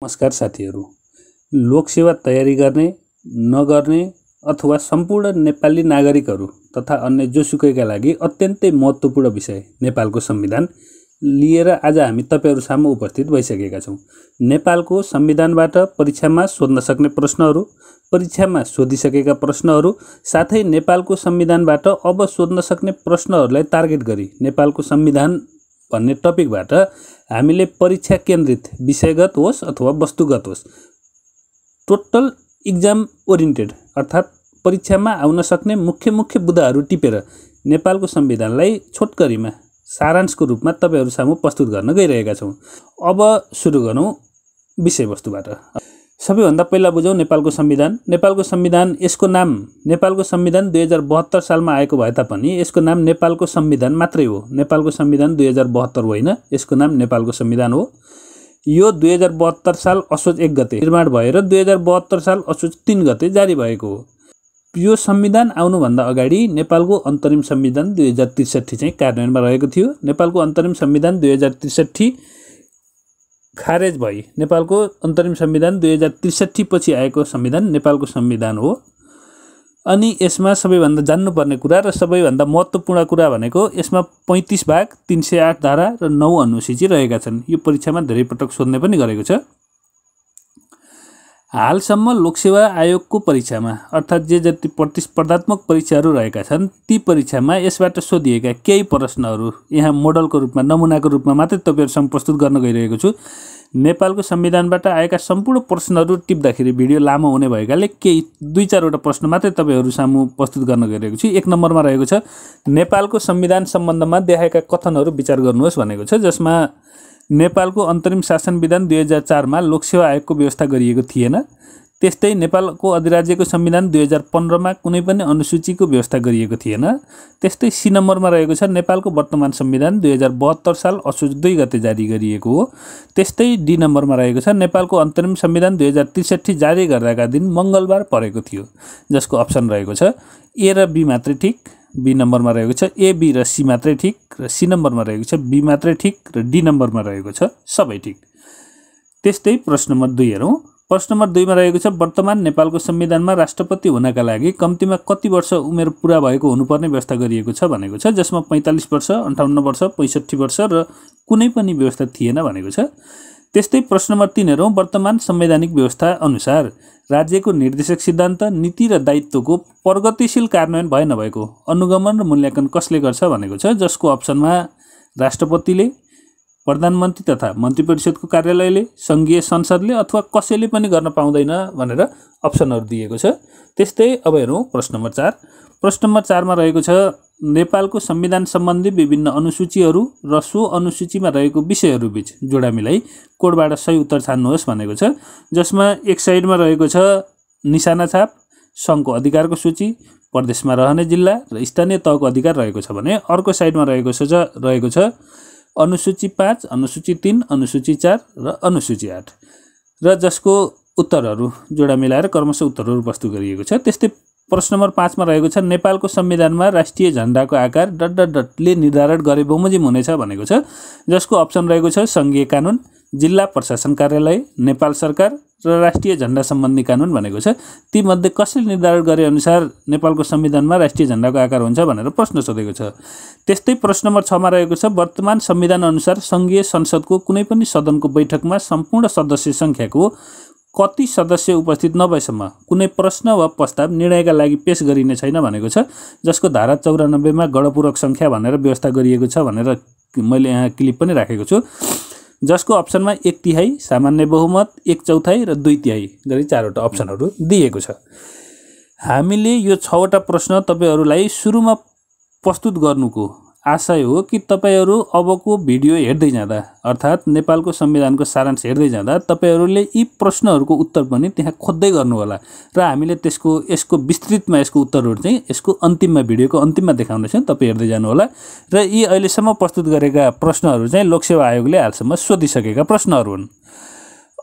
नमस्कार साथीहरू। लोकसेवा तयारी गर्ने नगर्ने अथवा सम्पूर्ण नेपाली नागरिकहरू तथा अन्य जोसुकैका लागि अत्यन्तै महत्त्वपूर्ण विषय नेपालको संविधान लिएर आज हामी तपाईहरु सामु उपस्थित भइसकेका छौं। नेपालको संविधानबाट परीक्षामा सोध्न सक्ने प्रश्नहरू, परीक्षामा सोधिसकेका प्रश्नहरू, साथै नेपालको संविधानबाट अब सोध्न सक्ने प्रश्नहरूलाई टार्गेट गरी नेपालको संविधान भन्ने टपिकबाट हामीले परीक्षा केन्द्रित विषयगत होस् अथवा वस्तुगत होस् टोटल एक्जाम ओरिएन्टेड अर्थात् परीक्षामा आउन सक्ने मुख्य बुदाहरू टिपेर नेपालको संविधानलाई छोटकरीमा सारांशको रूपमा तपाईहरु सामु प्रस्तुत गर्न गइरहेका छौं। अब सुरु गरौं विषयवस्तुबाट। सबैभन्दा पहिला बुझौं नेपालको संविधान। नेपालको संविधान यसको नाम नेपालको संविधान 2072 सालमा आएको भए तापनि यसको नाम नेपालको संविधान मात्रै हो। नेपालको संविधान 2072 होइन, यसको नाम नेपालको संविधान हो। यो 2072 साल असोज 1 गते निर्माण भएर 2072 साल असोज 3 गते जारी भएको हो। यो संविधान आउनुभन्दा अगाडि नेपालको अन्तरिम संविधान 2063 चाहिँ कार्यान्वयनमा रहेको थियो। नेपालको अन्तरिम संविधान 2063 खारेज भई नेपालको अन्तरिम संविधान 2063 पछि आएको संविधान नेपालको संविधान हो। अनि यसमा सबैभन्दा जान्नुपर्ने कुरा र सबैभन्दा महत्त्वपूर्ण कुरा भनेको यसमा 35 भाग 308 धारा र 9 अनुसूची रहेका छन्। यो परीक्षामा धेरै पटक सोध्ने पनि गरेको छ। हालसम्म लोकसेवा आयोगको परीक्षामा अर्थात् जे जति प्रतिस्पर्धात्मक परीक्षाहरू रहेका छन् ती परीक्षामा यसबाट सोधिएका केही प्रश्नहरू यहाँ मोडलको रूपमा नमुनाको रूपमा मात्रै तपाईहरुसँग प्रस्तुत गर्न गइरहेको छु। नेपालको संविधानबाट आएका सम्पूर्ण प्रश्नहरू टिप्दाखेरि भिडियो लामो हुने भएकाले केही 2-4 वटा प्रश्न मात्रै तपाईहरु सामु प्रस्तुत गर्न गइरहेको छु। 1 नम्बरमा रहेको छ नेपालको संविधान सम्बन्धमा देखाएका कथनहरू विचार गर्नुहोस् भनेको छ, जसमा नेपालको अन्तरिम शासन विधान 2004 मा लोकसेवा आयोगको व्यवस्था गरिएको थिएन। त्यस्तै नेपालको अधिराज्यको संविधान 2015 मा कुनै पनि अनुसूचीको व्यवस्था गरिएको थिएन। त्यस्तै सी नम्बरमा रहेको छ नेपालको वर्तमान संविधान 2072 साल असोज 2 गते जारी गरिएको हो। त्यस्तै डी नम्बरमा रहेको छ नेपालको अन्तरिम संविधान 2063 जारी गर्दाका दिन मंगलबार परेको थियो, जसको अप्सन रहेको छ ए र बी मात्रै ठीक। बी नम्बरमा रहेको छ ए बी र सी मात्रै ठीक र सी नम्बरमा रहेको छ बी मात्रै ठीक र डी नम्बरमा रहेको छ सबै ठीक। त्यस्तै प्रश्न नम्बर 2 हेरौं। प्रश्न नम्बर 2 मा रहेको छ वर्तमान नेपालको संविधानमा राष्ट्रपति हुनका लागि कम्तीमा कति वर्ष उमेर पूरा भएको हुनुपर्ने व्यवस्था गरिएको छ भनेको छ, जसमा 45 वर्ष, 58 वर्ष, 65 वर्ष र कुनै पनि व्यवस्था थिएन भनेको छ। त्यस्तै प्रश्न नम्बर 3 हेरौं। वर्तमान संवैधानिक व्यवस्था अनुसार राज्यको निर्देशक सिद्धान्त, नीति र दायित्वको प्रगतिशील कार्यान्वयन भए नभएको अनुगमन र मूल्याङ्कन कसले गर्छ भनेको छ, जसको अप्सनमा राष्ट्रपतिले, प्रधानमन्त्री तथा मन्त्री परिषदको कार्यालयले, संघीय संसदले अथवा कसैले पनि गर्न पाउँदैन भनेर अप्सनहरू दिएको छ। त्यस्तै अब हेरौं प्रश्न नम्बर 4। प्रश्न नम्बर 4 मा रहेको छ नेपालको संविधान सम्बन्धी विभिन्न अनुसूचीहरू र सो अनुसूचीमा रहेको विषयहरू बीच जोडा मिलाई कोडबाट सही उत्तर छान्नुहोस् भनेको छ, जसमा एक साइडमा रहेको छ निशाना छाप, संघको अधिकारको सूची, प्रदेशमा रहने जिल्ला र स्थानीय तहको अधिकार रहेको छ भने अर्को साइडमा रहेको छ अनुसूची 5, अनुसूची 3, अनुसूची 4 र अनुसूची 8 र जसको उत्तरहरू जोडा मिलाएर क्रमशः उत्तरहरू प्रस्तुत गरिएको छ। त्यस्तै प्रश्न नम्बर 5 मा रहेको छ नेपालको संविधानमा राष्ट्रिय झण्डाको आकार ... ले निर्धारण गरे बमोजिम हुनेछ भनेको छ, जसको अप्सन रहेको छ संघीय कानुन, जिल्ला प्रशासन कार्यालय, नेपाल सरकार र राष्ट्रिय झण्डा सम्बन्धी कानुन भनेको छ। ती मध्ये कसले निर्धारण गरे अनुसार नेपालको संविधानमा राष्ट्रिय झण्डाको आकार हुन्छ भनेर प्रश्न सोधेको छ। त्यस्तै प्रश्न नम्बर 6 मा रहेको छ वर्तमान संविधान अनुसार संघीय संसदको कुनै पनि सदनको बैठकमा सम्पूर्ण सदस्य संख्याको कति सदस्य उपस्थित नभएसम्म कुनै प्रश्न वा प्रस्ताव निर्णयका लागि पेश गरिने छैन भनेको छ, जसको धारा 94 मा गणपूरक संख्या भनेर व्यवस्था गरिएको छ भनेर मैले यहाँ क्लिप पनि राखेको छु, जसको अप्सनमा 1/3, सामान्य बहुमत, 1/4 र 2/3 गरी 4 वटा अप्सनहरू दिएको छ। हामीले यो 6 वटा प्रश्न तपाईहरुलाई सुरुमा प्रस्तुत गर्नुको आशय हो कि तपाईहरु अबको भिडियो हेर्दै जाँदा अर्थात् नेपालको संविधानको सारांश हेर्दै जाँदा तपाईहरुले यी प्रश्नहरूको उत्तर पनि त्यहाँ खोज्दै गर्नु होला र हामीले यसको विस्तृतमा यसको उत्तरहरू चाहिँ यसको अन्तिममा भिडियोको अन्तिममा देखाउने छौं, तपाई हेर्दै जानु होला। र यी अहिलेसम्म प्रस्तुत गरेका प्रश्नहरू चाहिँ लोकसेवा आयोगले हालसम्म सोधिसकेका प्रश्नहरू हुन्।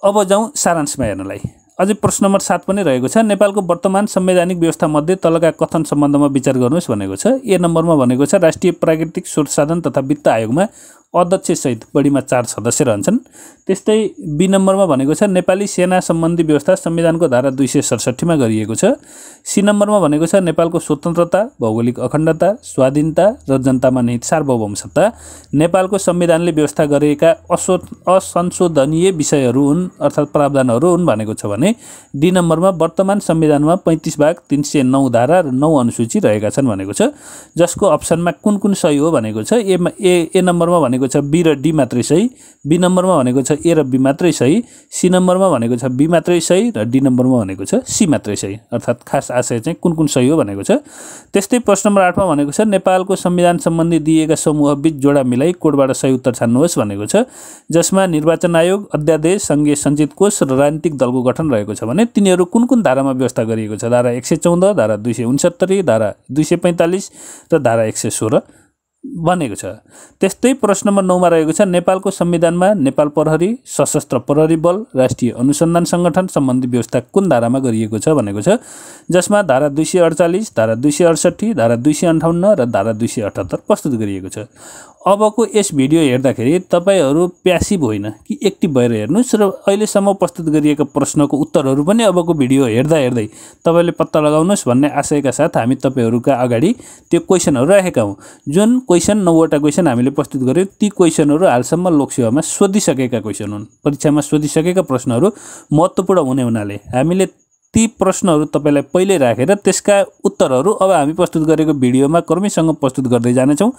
अब जाउँ सारांशमा हेर्नलाई। अझै प्रश्न नम्बर 7 पनि रहेको छ नेपालको वर्तमान संवैधानिक व्यवस्था मध्ये तलका कथन सम्बन्धमा विचार गर्नुहोस् भनेको छ। ए नम्बरमा भनेको छ राष्ट्रिय प्राकृतिक स्रोत साधन तथा वित्त आयोगमा अध्यक्षसहित बढीमा 4 सदस्य रहन्छन्। त्यस्तै बी नम्बरमा भनेको छ नेपाली सेना सम्बन्धी व्यवस्था संविधानको धारा 267 मा गरिएको छ। सी नम्बरमा भनेको छ नेपालको स्वतन्त्रता, भौगोलिक अखण्डता, स्वाधीनता र जनतामा निहित सार्वभौमसत्ता नेपालको संविधानले व्यवस्था गरेका असंशोधनीय विषयहरू हुन् अर्थात् प्रावधानहरू हुन् भनेको छ भने डी नम्बरमा वर्तमान संविधानमा 35 भाग 309 धारा र 9 अनुसूची रहेका छन् भनेको छ। जसको अप्सनमा कुन कुन सही हो भनेको छ ए नम्बरमा भनेको छ बी र डी मात्रै सही, बी नम्बरमा भनेको छ ए र बी मात्रै सही, सी नम्बरमा भनेको छ बी मात्रै सही र डी नम्बरमा भनेको छ सी मात्रै सही। अर्थात् खास आशय चाहिँ कुन कुन सही हो भनेको छ। त्यस्तै प्रश्न नम्बर 8 मा भनेको छ नेपालको संविधान सम्बन्धी दिएका समूहबीच जोडा मिलाई कोडबाट सही उत्तर छान्नुहोस् भनेको छ। जसमा निर्वाचन आयोग, अध्यादेश, संघीय सञ्चित कोष र राजनीतिक दलको गठन रहेको छ भने तिनीहरू कुन कुन धारामा व्यवस्था गरिएको छ? धारा 114, धारा 269, धारा 245 र धारा 116 बनेको छ। त्यस्तै प्रश्न नम्बर 9 मा रहेको छ नेपालको संविधानमा नेपाल प्रहरी, सशस्त्र प्रहरी बल, राष्ट्रिय अनुसन्धान संगठन सम्बन्धी व्यवस्था कुन धारामा गरिएको छ भनेको छ। जसमा धारा 248, धारा 268, धारा 258 र धारा 278 प्रस्तुत गरिएको छ। अबको यस भिडियो हेर्दाखेरि तपाईहरु प्यासिभ होइन कि एक्टिभ भएर हेर्नुस् र अहिलेसम्म प्रस्तुत गरिएका प्रश्नको उत्तरहरू पनि अबको भिडियो हेर्दा हेर्दै तपाईले पत्ता लगाउनुस् भन्ने आशयका साथ हामी तपाईहरुका अगाडि त्यो क्वेशनहरु राखेका हौं। जुन क्वेशन 9 वटा क्वेशन हामीले प्रस्तुत गर्यौं ती क्वेशनहरु हालसम्म लोकसेवामा सोधिसकेका क्वेशन हुन्। परीक्षामा सोधिसकेका प्रश्नहरु महत्त्वपूर्ण हुने हुनाले हामीले ती प्रश्नहरु तपाईलाई पहिले राखेर त्यसका उत्तरहरु अब हामी प्रस्तुत गरेको भिडियोमा क्रमैसँग प्रस्तुत गर्दै जानेछौं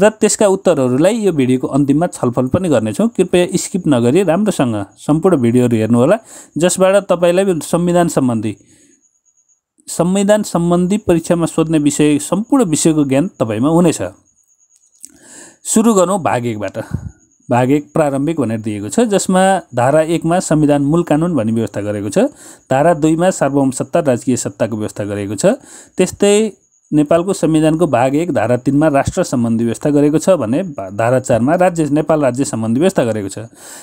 र त्यसका उत्तरहरुलाई यो भिडियोको अन्तिममा छलफल पनि गर्नेछौं। कृपया स्किप नगरी राम्रोसँग सम्पूर्ण भिडियोहरु हेर्नु होला जसबाट तपाईलाई संविधान सम्बन्धी परीक्षामा सोध्ने विषय सम्पूर्ण विषयको ज्ञान तपाईमा हुनेछ। सुरु गरौँ भाग 1 बाट। भाग 1 प्रारम्भिक भनेर दिएको छ जसमा धारा 1 मा संविधान मूल कानुन भन्ने व्यवस्था गरेको छ। धारा 2 मा सार्वभौम सत्ता राजकीय सत्ताको व्यवस्था गरेको छ। त्यस्तै नेपालको संविधानको भाग 1 धारा 3 मा राष्ट्र सम्बन्धी व्यवस्था गरेको छ भने धारा 4 मा नेपाल राज्य सम्बन्धी व्यवस्था गरेको छ।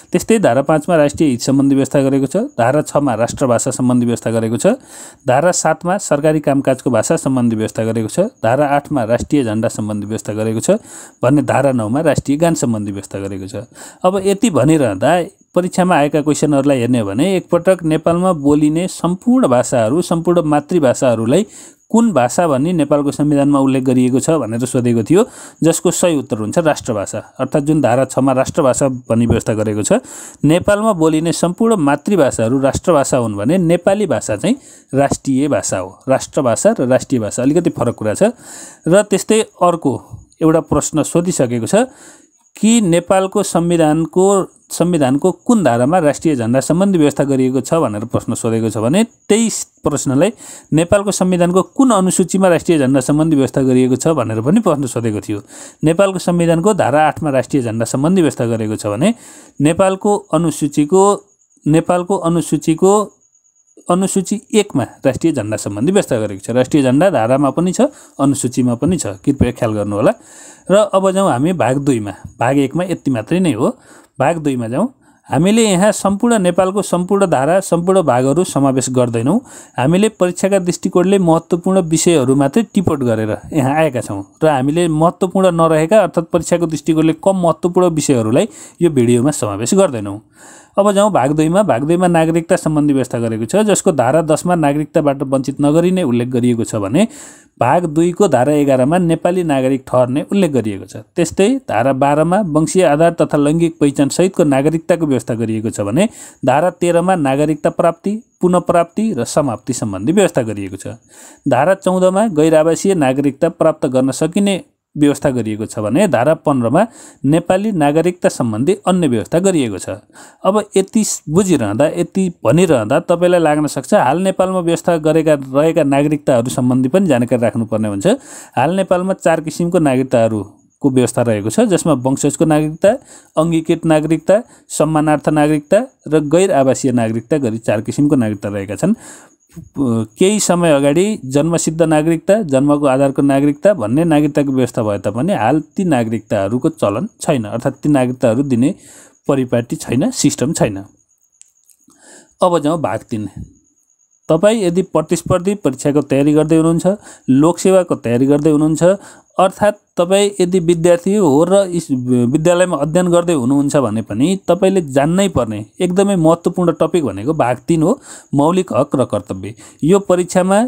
त्यस्तै धारा 5 मा राष्ट्रिय हित सम्बन्धी व्यवस्था गरेको छ। धारा 6 मा राष्ट्रभाषा सम्बन्धी व्यवस्था गरेको छ। धारा 7 मा सरकारी कामकाजको भाषा सम्बन्धी व्यवस्था गरेको छ। धारा 8 मा राष्ट्रिय झण्डा सम्बन्धी व्यवस्था गरेको छ भने धारा 9 मा राष्ट्रिय गान सम्बन्धी व्यवस्था गरेको छ। अब यति भनिरहँदा परीक्षामा आएका क्वेशनहरुलाई हेर्ने हो भने एकपटक नेपालमा बोलिने सम्पूर्ण भाषाहरु सम्पूर्ण मातृभाषाहरुलाई कुन भाषा भनी नेपालको संविधानमा उल्लेख गरिएको छ भनेर सोधेको थियो जसको सही उत्तर हुन्छ राष्ट्रभाषा। अर्थात् जुन धारा 6 मा राष्ट्रभाषा भन्ने व्यवस्था गरेको छ नेपालमा बोलिने सम्पूर्ण मातृभाषाहरु राष्ट्रभाषा हुन् भने नेपाली भाषा चाहिँ राष्ट्रिय भाषा हो। राष्ट्रभाषा र राष्ट्रिय भाषा अलिकति फरक कुरा छ। र त्यस्तै अर्को एउटा प्रश्न सोधिसकेको छ कि नेपालको संविधानको कुन धारामा राष्ट्रिय झण्डा सम्बन्धी व्यवस्था गरिएको छ भनेर प्रश्न सोधेको छ भने त्यही प्रश्नलाई नेपालको संविधानको कुन अनुसूचीमा राष्ट्रिय झण्डा सम्बन्धी व्यवस्था गरिएको छ भनेर पनि प्रश्न सोधेको थियो। नेपालको संविधानको धारा 8 मा राष्ट्रिय झण्डा सम्बन्धी व्यवस्था गरेको छ भने नेपालको अनुसूची 1 मा राष्ट्रिय झण्डा सम्बन्धी व्यवस्था गरेको छ। राष्ट्रिय झण्डा धारामा पनि छ अनुसूचीमा पनि छ, कृपया ख्याल गर्नु होला। र अब जाउँ हामी भाग 2 मा। भाग 1 मा यति मात्रै नै हो। भाग 2 मा जाउँ। हामीले यहाँ सम्पूर्ण नेपालको सम्पूर्ण धारा सम्पूर्ण भागहरु समावेश गर्दैनौं। हामीले परीक्षाका दृष्टिकोणले महत्त्वपूर्ण विषयहरु मात्रै टिप्पण गरेर यहाँ आएका छौं र हामीले महत्त्वपूर्ण नरहेका अर्थात् परीक्षाको दृष्टिकोणले कम महत्त्वपूर्ण विषयहरुलाई यो भिडियोमा समावेश गर्दैनौं। अब जाउँ भाग 2 मा। भाग 2 मा नागरिकता सम्बन्धी व्यवस्था गरेको छ जसको धारा 10 मा नागरिकताबाट वञ्चित नगरिने उल्लेख गरिएको छ भने भाग 2 को धारा 11 मा नेपाली नागरिक ठहर्ने उल्लेख गरिएको छ। त्यस्तै धारा 12 मा वंशीय आधार तथा लैंगिक पहिचान सहितको नागरिकताको व्यवस्था गरिएको छ भने धारा 13 मा नागरिकता प्राप्ति, पुनः प्राप्ति र समाप्ति सम्बन्धी व्यवस्था गरिएको छ। धारा 14 मा गैर आवासीय नागरिकता प्राप्त गर्न सकिने व्यवस्था गरिएको छ भने धारा 15 मा नेपाली नागरिकता सम्बन्धी अन्य व्यवस्था गरिएको छ। अब यति बुझिरहँदा यति भनिरहँदा तपाईलाई लाग्न सक्छ हाल नेपालमा व्यवस्था रहेका नागरिकताहरु सम्बन्धी पनि जानकारी राख्नुपर्ने हुन्छ। हाल नेपालमा 4 किसिमको नागरिकताहरुको व्यवस्था रहेको छ जसमा वंशजको नागरिकता, अंगीकृत नागरिकता, सम्मानार्थ नागरिकता र गैर आवासीय नागरिकता गरी 4 किसिमको नागरिकता रहेका छन्। केही समय अगाडि जन्मसिद्ध नागरिकता, जन्मको आधारको नागरिकता भन्ने नागरिकताको व्यवस्था भए तापनि हाल ती नागरिकताहरुको चलन छैन। अर्थात् ती नागरिकताहरु दिने परिपाटी छैन, सिस्टम छैन। अब जाउँ भाग 3। तपाई यदि प्रतिस्पर्धी परीक्षाको तयारी गर्दै हुनुहुन्छ, लोकसेवाको तयारी गर्दै हुनुहुन्छ अर्थात् तपाईँ यदि विद्यार्थी हो र विद्यालयमा अध्ययन गर्दै हुनुहुन्छ भने पनि तपाईँले जान्नै पर्ने एकदमै महत्त्वपूर्ण टपिक भनेको भाग 3 हो, मौलिक हक र कर्तव्य। यो परीक्षामा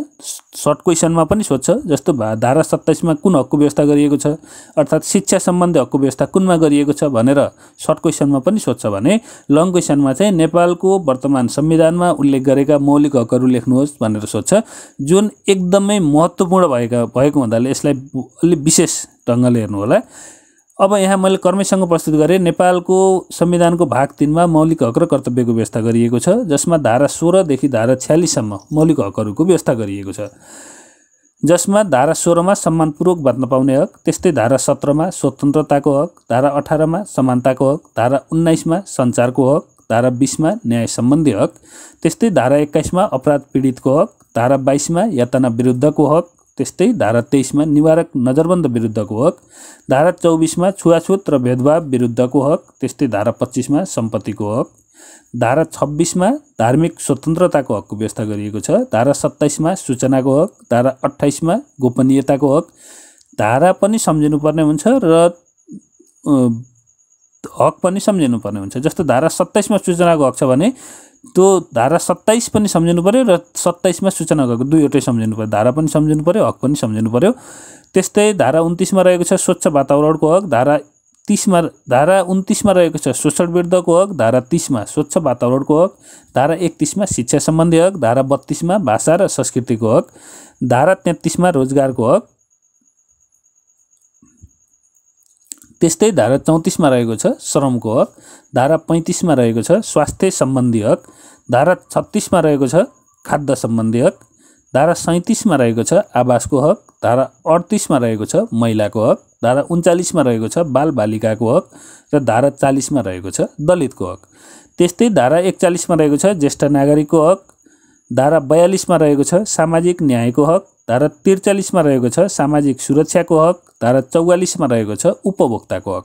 सर्ट क्वेसनमा पनि सोध्छ, जस्तो धारा 27 मा कुन हकको व्यवस्था गरिएको छ, अर्थात् शिक्षा सम्बन्धी हकको व्यवस्था कुनमा गरिएको छ भनेर सर्ट क्वेसनमा पनि सोध्छ भने लङ क्वेसनमा चाहिँ नेपालको वर्तमान संविधानमा उल्लेख गरेका मौलिक हकहरू लेख्नुहोस् भनेर सोध्छ, जुन एकदमै महत्त्वपूर्ण भएको हुनाले यसलाई अलि विशेष ढङ्गले हेर्नु होला। अब यहाँ मैले कर्मैसँग प्रस्तुत गरेँ नेपालको संविधानको भाग 3 मा मौलिक हक र कर्तव्यको व्यवस्था गरिएको छ, जसमा धारा 16 देखि धारा 46 सम्म मौलिक हकहरूको व्यवस्था गरिएको छ, जसमा धारा 16 मा सम्मानपूर्वक बाँच्न पाउने हक, त्यस्तै धारा 17 मा स्वतन्त्रताको हक, धारा 18 मा समानताको हक, धारा 19 मा सञ्चारको हक, धारा 20 मा न्याय सम्बन्धी हक, त्यस्तै धारा 21 मा अपराध पीडितको हक, धारा 22 मा यातना विरुद्धको हक, त्यस्तै धारा 23 मा निवारक नजरबन्द विरुद्धको हक, धारा 24 मा छुवाछुत र भेदभाव विरुद्धको हक, त्यस्तै धारा 25 मा सम्पत्तिको हक, धारा 26 मा धार्मिक स्वतन्त्रताको हकको व्यवस्था गरिएको छ, धारा 27 मा सूचनाको हक, धारा 28 मा गोपनीयताको हक, धारा पनि सम्झिनुपर्ने हुन्छ र हक पनि सम्झिनुपर्ने हुन्छ। जस्तो धारा 27 मा सूचनाको हक छ भने त्यो धारा 27 पनि सम्झिनु पर्यो र 27 मा सूचनाको हक दुईवटै सम्झिनु पर्यो, धारा पनि सम्झिनु पर्यो, हक पनि सम्झिनु पर्यो। त्यस्तै धारा 29 मा रहेको छ स्वच्छ वातावरणको हक, धारा 29 मा रहेको छ शोषण विरुद्धको हक, धारा 30 मा स्वच्छ वातावरणको हक, धारा 31 मा शिक्षा सम्बन्धी हक, धारा 32 मा भाषा र संस्कृतिको हक, धारा 33 मा रोजगारको हक, त्यस्तै धारा 34 मा रहेको छ श्रमको हक, धारा 35 मा रहेको छ स्वास्थ्य सम्बन्धी हक, धारा 36 मा रहेको छ खाद्य सम्बन्धी हक, धारा 37 मा रहेको छ आवासको हक, धारा 38 मा रहेको छ महिलाको हक, धारा 39 मा रहेको छ बालबालिकाको हक र धारा 40 मा रहेको छ दलितको हक। त्यस्तै धारा 41 मा रहेको छ ज्येष्ठ नागरिकको हक, धारा 42 मा रहेको छ सामाजिक न्यायको हक, धारा 43 मा रहेको छ सामाजिक सुरक्षाको हक, धारा 44 मा रहेको छ उपभोक्ताको हक,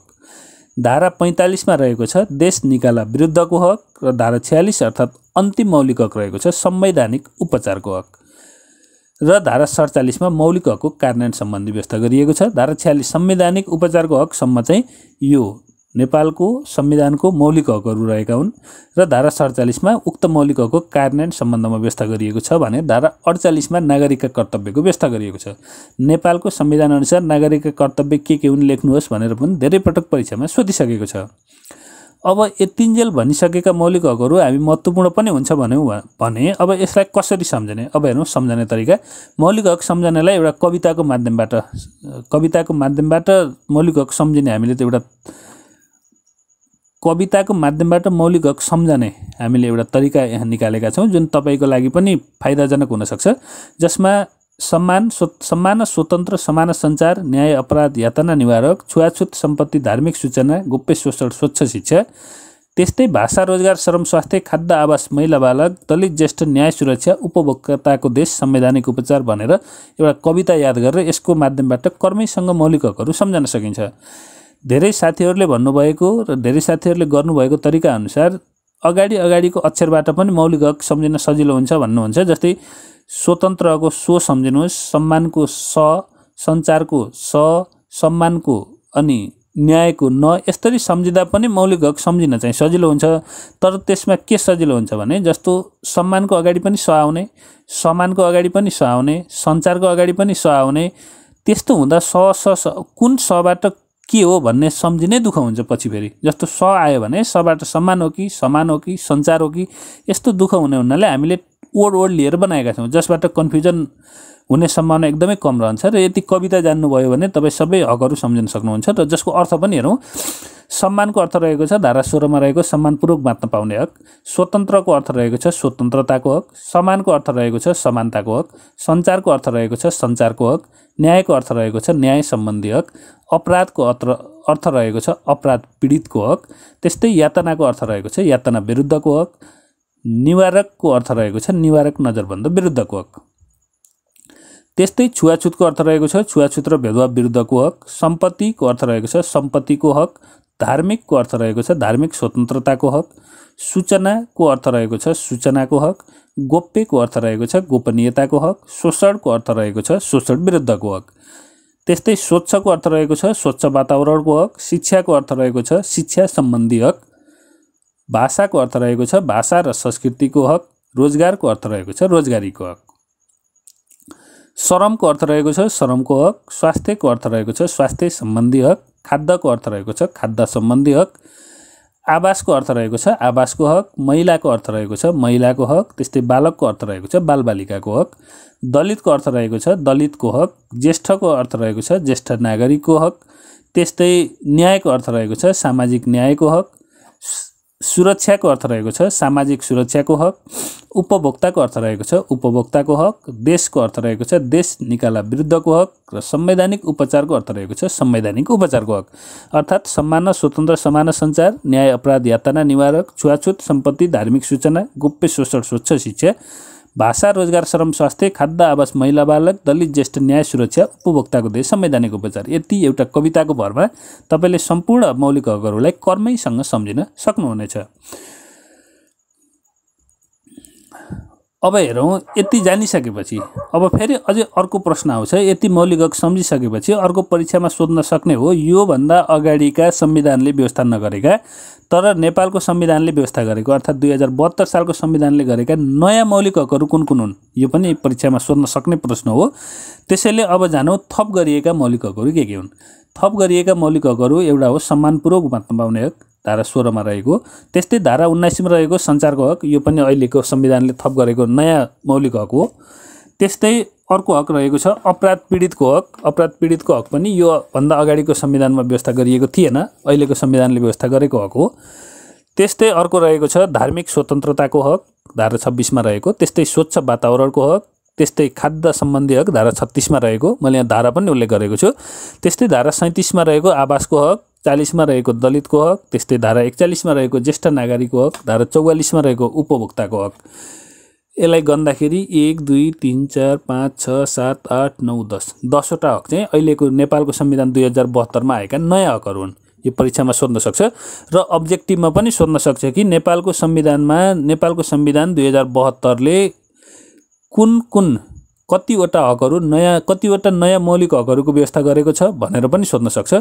धारा 45 मा रहेको छ देश निकाला विरुद्धको हक र धारा 46 अर्थात् अन्तिम मौलिक हक रहेको छ संवैधानिक उपचारको हक र धारा 47 मा मौलिक हकको कार्यान्वयन सम्बन्धी व्यवस्था गरिएको छ। धारा 46 संवैधानिक उपचारको हकसम्म चाहिँ यो नेपालको संविधानको मौलिक हकहरू रहेका हुन् र धारा 47 मा उक्त मौलिक हकको कार्यान्वयन सम्बन्धमा व्यवस्था गरिएको छ भने धारा 48 मा नागरिकका कर्तव्यको व्यवस्था गरिएको छ। नेपालको संविधान अनुसार नागरिकका कर्तव्य के हुन् लेख्नुहोस् भनेर पनि धेरै पटक परीक्षामा सोधिसकेको छ। अब यतिन्जेल भनिसकेका मौलिक हकहरू हामी महत्त्वपूर्ण पनि हुन्छ भन्यौँ भने अब यसलाई कसरी सम्झने? अब हेर्नु सम्झने तरिका। मौलिक हक सम्झनेलाई एउटा कविताको माध्यमबाट मौलिक हक सम्झिने हामीले त एउटा कविताको माध्यमबाट मौलिक हक सम्झने हामीले एउटा तरिका यहाँ निकालेका छौँ, जुन तपाईँको लागि पनि फाइदाजनक हुनसक्छ, जसमा सम्मान स्वतन्त्र समान सञ्चार, न्याय अपराध यातना निवारक, छुवाछुत सम्पत्ति धार्मिक सूचना, गोप्य शोषण स्वच्छ शिक्षा, त्यस्तै भाषा रोजगार श्रम स्वास्थ्य खाद्य आवास महिला बालक दलित ज्येष्ठ न्याय सुरक्षा उपभोक्ताको देश संवैधानिक उपचार भनेर एउटा कविता याद गरेर यसको माध्यमबाट कर्मैसँग मौलिक हकहरू सम्झन सकिन्छ। धेरै साथीहरूले भन्नुभएको र धेरै साथीहरूले गर्नुभएको तरिका अनुसार अगाडिको अक्षरबाट पनि मौलिक हक सम्झिन सजिलो हुन्छ भन्नुहुन्छ। जस्तै स्वतन्त्रको सो सम्झिनुहोस्, सम्मानको स, सञ्चारको स, सम्मानको अनि न्यायको न, यसरी सम्झिँदा पनि मौलिक हक सम्झिन चाहिँ सजिलो हुन्छ। तर त्यसमा के सजिलो हुन्छ भने जस्तो सम्मानको अगाडि पनि स आउने, सम्मानको अगाडि पनि स आउने, सञ्चारको अगाडि पनि स आउने, त्यस्तो हुँदा कुन सबाट के हो भन्ने सम्झिनै दुःख हुन्छ पछि फेरि। जस्तो स आयो भने सबाट सम्मान हो कि समान हो कि सञ्चार हो कि, यस्तो दुःख हुने हुनाले हामीले वर्ड लिएर बनाएका छौँ, जसबाट कन्फ्युजन हुने सम्भावना एकदमै कम रहन्छ। र यदि कविता जान्नुभयो भने तपाईँ सबै हकहरू सम्झिन सक्नुहुन्छ। र जसको अर्थ पनि हेरौँ, सम्मानको अर्थ रहेको छ धारा 16 मा रहेको सम्मानपूर्वक बाँच्न पाउने हक, स्वतन्त्रको अर्थ रहेको छ स्वतन्त्रताको हक, समानको अर्थ रहेको छ समानताको हक, सञ्चारको अर्थ रहेको छ सञ्चारको हक, न्यायको अर्थ रहेको छ न्याय सम्बन्धी हक, अपराधको अर्थ रहेको छ अपराध पीडितको हक, त्यस्तै यातनाको अर्थ रहेको छ यातना विरुद्धको हक, निवारकको अर्थ रहेको छ निवारक नजरबन्द विरुद्धको हक, त्यस्तै छुवाछुतको अर्थ रहेको छ छुवाछुत र भेदभाव विरुद्धको हक, सम्पत्तिको अर्थ रहेको छ सम्पत्तिको हक, धार्मिकको अर्थ रहेको छ धार्मिक स्वतन्त्रताको हक, सूचनाको अर्थ रहेको छ सूचनाको हक, गोप्यको अर्थ रहेको छ गोपनीयताको हक, शोषणको अर्थ रहेको छ शोषण विरुद्धको हक, त्यस्तै स्वच्छको अर्थ रहेको छ स्वच्छ वातावरणको हक, शिक्षाको अर्थ रहेको छ शिक्षा सम्बन्धी हक, भाषाको अर्थ रहेको छ भाषा र संस्कृतिको हक, रोजगारको अर्थ रहेको छ रोजगारीको हक, श्रमको अर्थ रहेको छ श्रमको हक, स्वास्थ्यको अर्थ रहेको छ स्वास्थ्य सम्बन्धी हक, खाद्यको अर्थ रहेको छ खाद्य सम्बन्धी हक, आवासको अर्थ रहेको छ आवासको हक, महिलाको अर्थ रहेको छ महिलाको हक, त्यस्तै बालकको अर्थ रहेको छ बालबालिकाको हक, दलितको अर्थ रहेको छ दलितको हक, ज्येष्ठको अर्थ रहेको छ ज्येष्ठ नागरिकको हक, त्यस्तै न्यायको अर्थ रहेको छ सामाजिक न्यायको हक, सुरक्षाको अर्थ रहेको छ सामाजिक सुरक्षाको हक, उपभोक्ताको अर्थ रहेको छ उपभोक्ताको हक, देशको अर्थ रहेको छ देश निकाला विरुद्धको हक र संवैधानिक उपचारको अर्थ रहेको छ संवैधानिक उपचारको हक। अर्थात् सम्मान स्वतन्त्र समान सञ्चार, न्याय अपराध यातना निवारक, छुवाछुत सम्पत्ति, धार्मिक सूचना, गोप्य शोषण, स्वच्छ शिक्षा, भाषा, रोजगार, श्रम, स्वास्थ्य, खाद्य, आवास, महिला, बालक, दलित, ज्येष्ठ, न्याय, सुरक्षा, उपभोक्ताको देश, संवैधानिक उपचार। यति एउटा कविताको भरमा तपाईले सम्पूर्ण मौलिक हकहरूलाई कर्मैसँग सम्झिन सक्नुहुनेछ। अब हेरौँ, यति जानिसकेपछि अब फेरि अझै अर्को प्रश्न आउँछ। यति मौलिक हक सम्झिसकेपछि अर्को परीक्षामा सोध्न सक्ने हो योभन्दा अगाडिका संविधानले व्यवस्था नगरेका तर नेपालको संविधानले व्यवस्था गरेको अर्थात् 2072 सालको संविधानले गरेका नयाँ मौलिक हकहरू कुन कुन हुन्, यो पनि परीक्षामा सोध्न सक्ने प्रश्न हो। त्यसैले अब जानौँ थप गरिएका मौलिक हकहरू के हुन्। थप गरिएका मौलिक हकहरू एउटा हो सम्मानपूर्वक बाँच्न पाउने हक, धारा 16 मा रहेको। त्यस्तै धारा 19 मा रहेको सञ्चारको हक, यो पनि अहिलेको संविधानले थप गरेको नयाँ मौलिक हक हो। त्यस्तै अर्को हक रहेको छ अपराध पीडितको हक। अपराध पीडितको हक पनि यो भन्दा अगाडिको संविधानमा व्यवस्था गरिएको थिएन, अहिलेको संविधानले व्यवस्था गरेको हक हो। त्यस्तै अर्को रहेको छ धार्मिक स्वतन्त्रताको हक, धारा 26 मा रहेको। त्यस्तै स्वच्छ वातावरणको हक, त्यस्तै खाद्य सम्बन्धी हक धारा 36 मा रहेको, मैले यहाँ धारा पनि उल्लेख गरेको छु। त्यस्तै धारा 37 मा रहेको आवासको हक, 40 मा रहेको दलितको हक, त्यस्तै धारा 41 मा रहेको ज्येष्ठ नागरिकको हक, धारा 44 मा रहेको उपभोक्ताको हक। यसलाई गर्दाखेरि 1 2 3 4 5 6 7 8 9 10 10वटा हक चाहिँ अहिलेको नेपालको संविधान 2072 मा आएका नयाँ हकहरू हुन्। यो परीक्षामा सोध्न सक्छ र अब्जेक्टिभमा पनि सोध्न सक्छ कि नेपालको संविधान 2072 ले कुन कतिवटा हकहरू कतिवटा नयाँ मौलिक हकहरूको व्यवस्था गरेको छ भनेर पनि सोध्न सक्छ।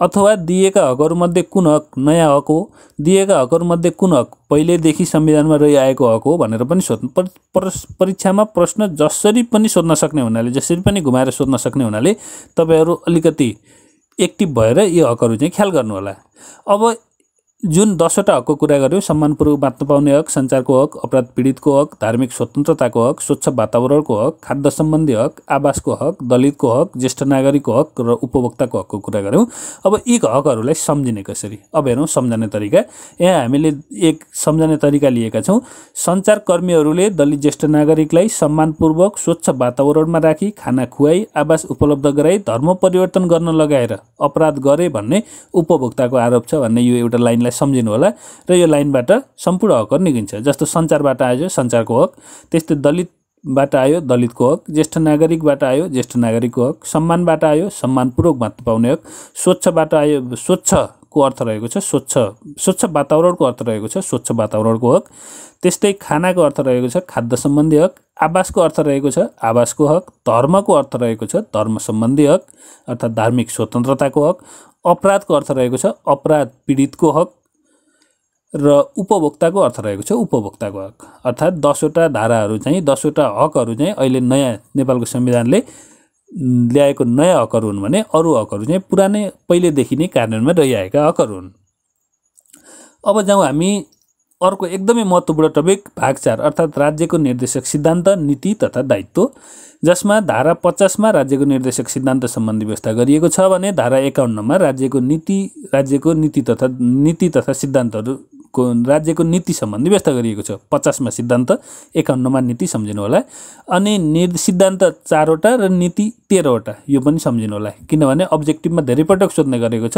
अथवा दिएका हकहरूमध्ये कुन हक नयाँ हक हो, दिएका हकहरूमध्ये कुन हक पहिलेदेखि संविधानमा रहिआएको हक हो भनेर पनि परीक्षामा प्रश्न जसरी पनि सोध्न सक्ने हुनाले, जसरी पनि घुमाएर सोध्न सक्ने हुनाले तपाईहरू अलिकति एक्टिभ भएर यो हकहरू चाहिँ ख्याल गर्नु होला। अब जुन 10वटा हकको कुरा गर्यो, सम्मानपूर्वक बाँच्न पाउने हक, सञ्चारको हक, अपराध पीडितको हक, धार्मिक स्वतन्त्रताको हक, स्वच्छ वातावरणको हक, खाद्य सम्बन्धी हक, आवासको हक, दलितको हक, ज्येष्ठ नागरिकको हक र उपभोक्ताको हकको कुरा गर्यौँ। अब यी हकहरूलाई सम्झिने कसरी, अब हेरौँ सम्झने तरिका। यहाँ हामीले एक सम्झने तरिका लिएका छौँ। सञ्चारकर्मीहरूले दलित ज्येष्ठ नागरिकलाई सम्मानपूर्वक स्वच्छ वातावरणमा राखी खाना खुवाई आवास उपलब्ध गराई धर्म परिवर्तन गर्न लगाएर अपराध गरे भन्ने उपभोक्ताको आरोप छ भन्ने यो एउटा लाइनलाई सम्झिनु होला र यो लाइनबाट सम्पूर्ण हकहरू निस्किन्छ। जस्तो सञ्चारबाट आयो सञ्चारको हक, त्यस्तै दलितबाट आयो दलितको हक, ज्येष्ठ नागरिकबाट आयो ज्येष्ठ नागरिकको हक, सम्मानबाट आयो सम्मानपूर्वक बाँच्न पाउने हक, स्वच्छबाट आयो स्वच्छको अर्थ रहेको छ स्वच्छ वातावरणको अर्थ रहेको छ स्वच्छ वातावरणको हक। त्यस्तै खानाको अर्थ रहेको छ खाद्य सम्बन्धी हक, आवासको अर्थ रहेको छ आवासको हक, धर्मको अर्थ रहेको छ धर्म सम्बन्धी हक अर्थात् धार्मिक स्वतन्त्रताको हक, अपराधको अर्थ रहेको छ अपराध पीडितको हक र उपभोक्ताको अर्थ रहेको छ उपभोक्ताको हक। अर्थात् 10वटा धाराहरू चाहिँ 10वटा हकहरू चाहिँ अहिले नयाँ नेपालको संविधानले ल्याएको नयाँ हकहरू हुन् भने अरू हकहरू चाहिँ पुरानै पहिलेदेखि नै कार्यान्वयनमा रहिआएका हकहरू हुन्। अब जाउँ हामी अर्को एकदमै महत्त्वपूर्ण टपिक भाग 4 अर्थात् राज्यको निर्देशक सिद्धान्त नीति तथा दायित्व, जसमा धारा 50 मा राज्यको निर्देशक सिद्धान्त सम्बन्धी व्यवस्था गरिएको छ भने धारा 51 मा राज्यको नीति तथा सिद्धान्तहरूको राज्यको नीति सम्बन्धी व्यवस्था गरिएको छ। 50 मा सिद्धान्त, 51 मा नीति सम्झिनु होला। अनि सिद्धान्त 4वटा र नीति 13वटा, यो पनि सम्झिनु होला किनभने अब्जेक्टिभमा धेरै पटक सोध्ने गरेको छ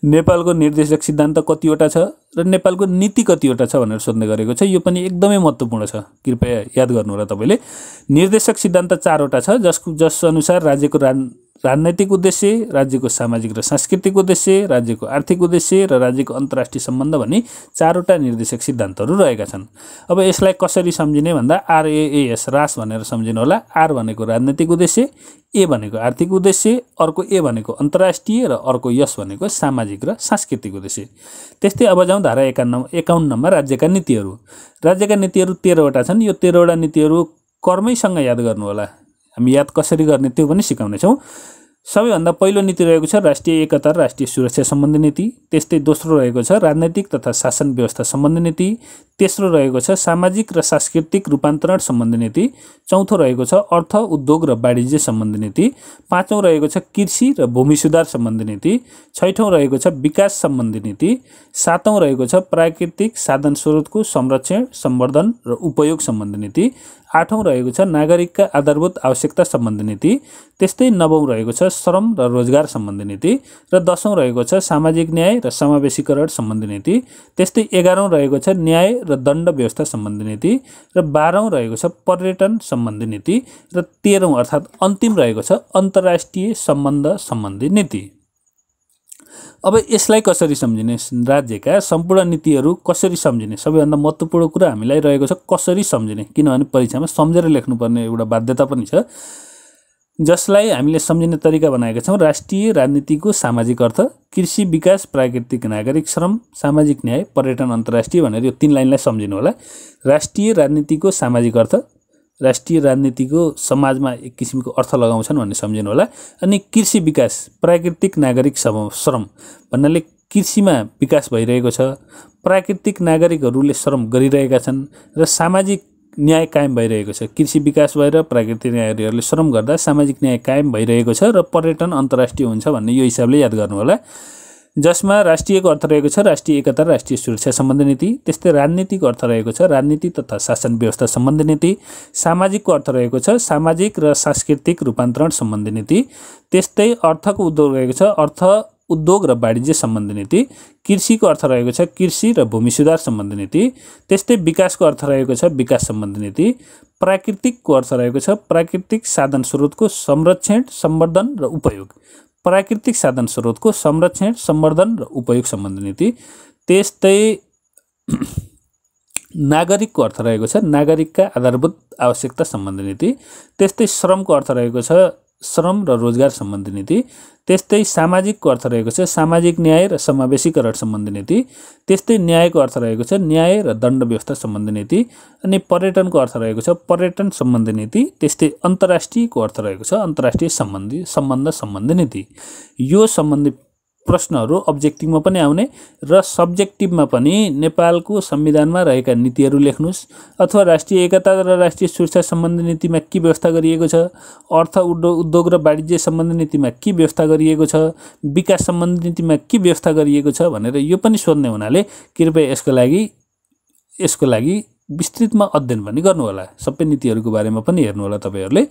नेपालको निर्देशक सिद्धान्त कतिवटा छ र नेपालको नीति कतिवटा छ भनेर सोध्ने गरेको छ। यो पनि एकदमै महत्त्वपूर्ण छ, कृपया याद गर्नु होला। तपाईले निर्देशक सिद्धान्त 4वटा छ जस अनुसार राज्यको राजनैतिक उद्देश्य, राज्यको सामाजिक र सांस्कृतिक उद्देश्य, राज्यको आर्थिक उद्देश्य र राज्यको अन्तर्राष्ट्रिय सम्बन्ध भनी चारवटा निर्देशक सिद्धान्तहरू रहेका छन्। अब यसलाई कसरी सम्झिने भन्दा RAAS रास भनेर सम्झिनु होला। R भनेको राजनैतिक उद्देश्य, A भनेको आर्थिक उद्देश्य, अर्को A भनेको अन्तर्राष्ट्रिय र अर्को S भनेको सामाजिक र सांस्कृतिक उद्देश्य। त्यस्तै अब जाउँ धारा 51 मा राज्यका नीतिहरू। राज्यका नीतिहरू 13 वटा छन्। यो 13 वटा नीतिहरू कर्मैसँग याद गर्नु होला। हामी याद कसरी गर्ने त्यो पनि सिकाउने छौं। सबैभन्दा पहिलो नीति रहेको छ राष्ट्रिय एकता र राष्ट्रिय सुरक्षा सम्बन्धी नीति। त्यस्तै दोस्रो रहेको छ राजनैतिक तथा शासन व्यवस्था सम्बन्धी नीति। तेस्रो रहेको छ सामाजिक र सांस्कृतिक रूपान्तरण सम्बन्धी नीति। चौथो रहेको छ अर्थ, उद्योग र वाणिज्य सम्बन्धी नीति। पाँचौं रहेको छ कृषि र भूमि सुधार सम्बन्धी नीति। छैठौं रहेको छ विकास सम्बन्धी नीति। सातौं रहेको छ प्राकृतिक साधन स्रोतको संरक्षण, सम्वर्धन र उपयोग सम्बन्धी नीति। आठौं रहेको छ नागरिकका आधारभूत आवश्यकता सम्बन्धी नीति। त्यस्तै नवौं रहेको छ श्रम र रोजगार सम्बन्धी नीति र दशौं रहेको छ सामाजिक न्याय र समावेशीकरण सम्बन्धी नीति। त्यस्तै 11औं रहेको छ न्याय र दण्ड व्यवस्था सम्बन्धी नीति र 12औं रहेको छ पर्यटन सम्बन्धी नीति र 13औं अर्थात् अन्तिम रहेको छ अन्तर्राष्ट्रिय सम्बन्ध सम्बन्धी नीति। अब यसलाई कसरी सम्झिने, राज्यका सम्पूर्ण नीतिहरू कसरी सम्झिने, सबैभन्दा महत्त्वपूर्ण कुरा हामीलाई रहेको छ कसरी सम्झिने, किनभने परीक्षामा सम्झेर लेख्नुपर्ने एउटा बाध्यता पनि छ, जसलाई हामीले सम्झिने तरिका बनाएका छौं। राष्ट्रिय राजनीतिको सामाजिक अर्थ, कृषि विकास, प्राकृतिक नागरिक श्रम, सामाजिक न्याय, पर्यटन, अन्तर्राष्ट्रिय भनेर यो 3 लाइनलाई सम्झिनु होला। राष्ट्रिय राजनीतिको सामाजिक अर्थ, राष्ट्रिय राजनीतिको समाजमा एक किसिमको अर्थ लगाउँछन् भन्ने सम्झिनु होला। अनि कृषि विकास, प्राकृतिक नागरिक श्रम भन्नाले कृषिमा विकास भइरहेको छ, प्राकृतिक नागरिकहरूले श्रम गरिरहेका छन् र सामाजिक न्याय कायम भइरहेको छ। कृषि विकास भएर प्राकृतिक नागरिकहरूले श्रम गर्दा सामाजिक न्याय कायम भइरहेको छ र पर्यटन अन्तर्राष्ट्रिय हुन्छ भन्ने यो हिसाबले याद गर्नु होला। जसमा राष्ट्रियको अर्थ रहेको छ राष्ट्रिय एकता र राष्ट्रिय सुरक्षा सम्बन्धी नीति। त्यस्तै राजनीतिको अर्थ रहेको छ राजनीति तथा शासन व्यवस्था सम्बन्धी नीति। सामाजिकको अर्थ रहेको छ सामाजिक र सांस्कृतिक रूपान्तरण सम्बन्धी नीति। त्यस्तै अर्थको उद्योग रहेको छ अर्थ, उद्योग र वाणिज्य सम्बन्धी नीति। कृषिको अर्थ रहेको छ कृषि र भूमि सुधार सम्बन्धी नीति। त्यस्तै विकासको अर्थ रहेको छ विकास सम्बन्धी नीति। प्राकृतिकको अर्थ रहेको छ प्राकृतिक साधन स्रोतको संरक्षण, सम्वर्धन र उपयोग, प्राकृतिक साधन स्रोतको संरक्षण, सम्वर्धन र उपयोग सम्बन्धी नीति। त्यस्तै नागरिकको अर्थ रहेको छ नागरिकका आधारभूत आवश्यकता सम्बन्धी नीति। त्यस्तै श्रमको अर्थ रहेको छ श्रम र रोजगार सम्बन्धी नीति। त्यस्तै सामाजिकको अर्थ रहेको छ सामाजिक न्याय र समावेशीकरण सम्बन्धी नीति। त्यस्तै न्यायको अर्थ रहेको छ न्याय र दण्ड व्यवस्था सम्बन्धी नीति। अनि पर्यटनको अर्थ रहेको छ पर्यटन सम्बन्धी नीति। त्यस्तै अन्तर्राष्ट्रियको अर्थ रहेको छ अन्तर्राष्ट्रिय सम्बन्ध सम्बन्धी नीति। यो सम्बन्धी प्रश्नहरू अब्जेक्टिभमा पनि आउने र सब्जेक्टिभमा पनि नेपालको संविधानमा रहेका नीतिहरू लेख्नुस्, अथवा राष्ट्रिय एकता र राष्ट्रिय सुरक्षा सम्बन्धी नीतिमा के व्यवस्था गरिएको छ, अर्थ, उद्योग र वाणिज्य सम्बन्धी नीतिमा के व्यवस्था गरिएको छ, विकास सम्बन्धी नीतिमा के व्यवस्था गरिएको छ भनेर यो पनि सोध्ने हुनाले कृपया यसको लागि विस्तृतमा अध्ययन पनि गर्नु होला। सबै नीतिहरूको बारेमा पनि हेर्नु होला तपाईहरुले।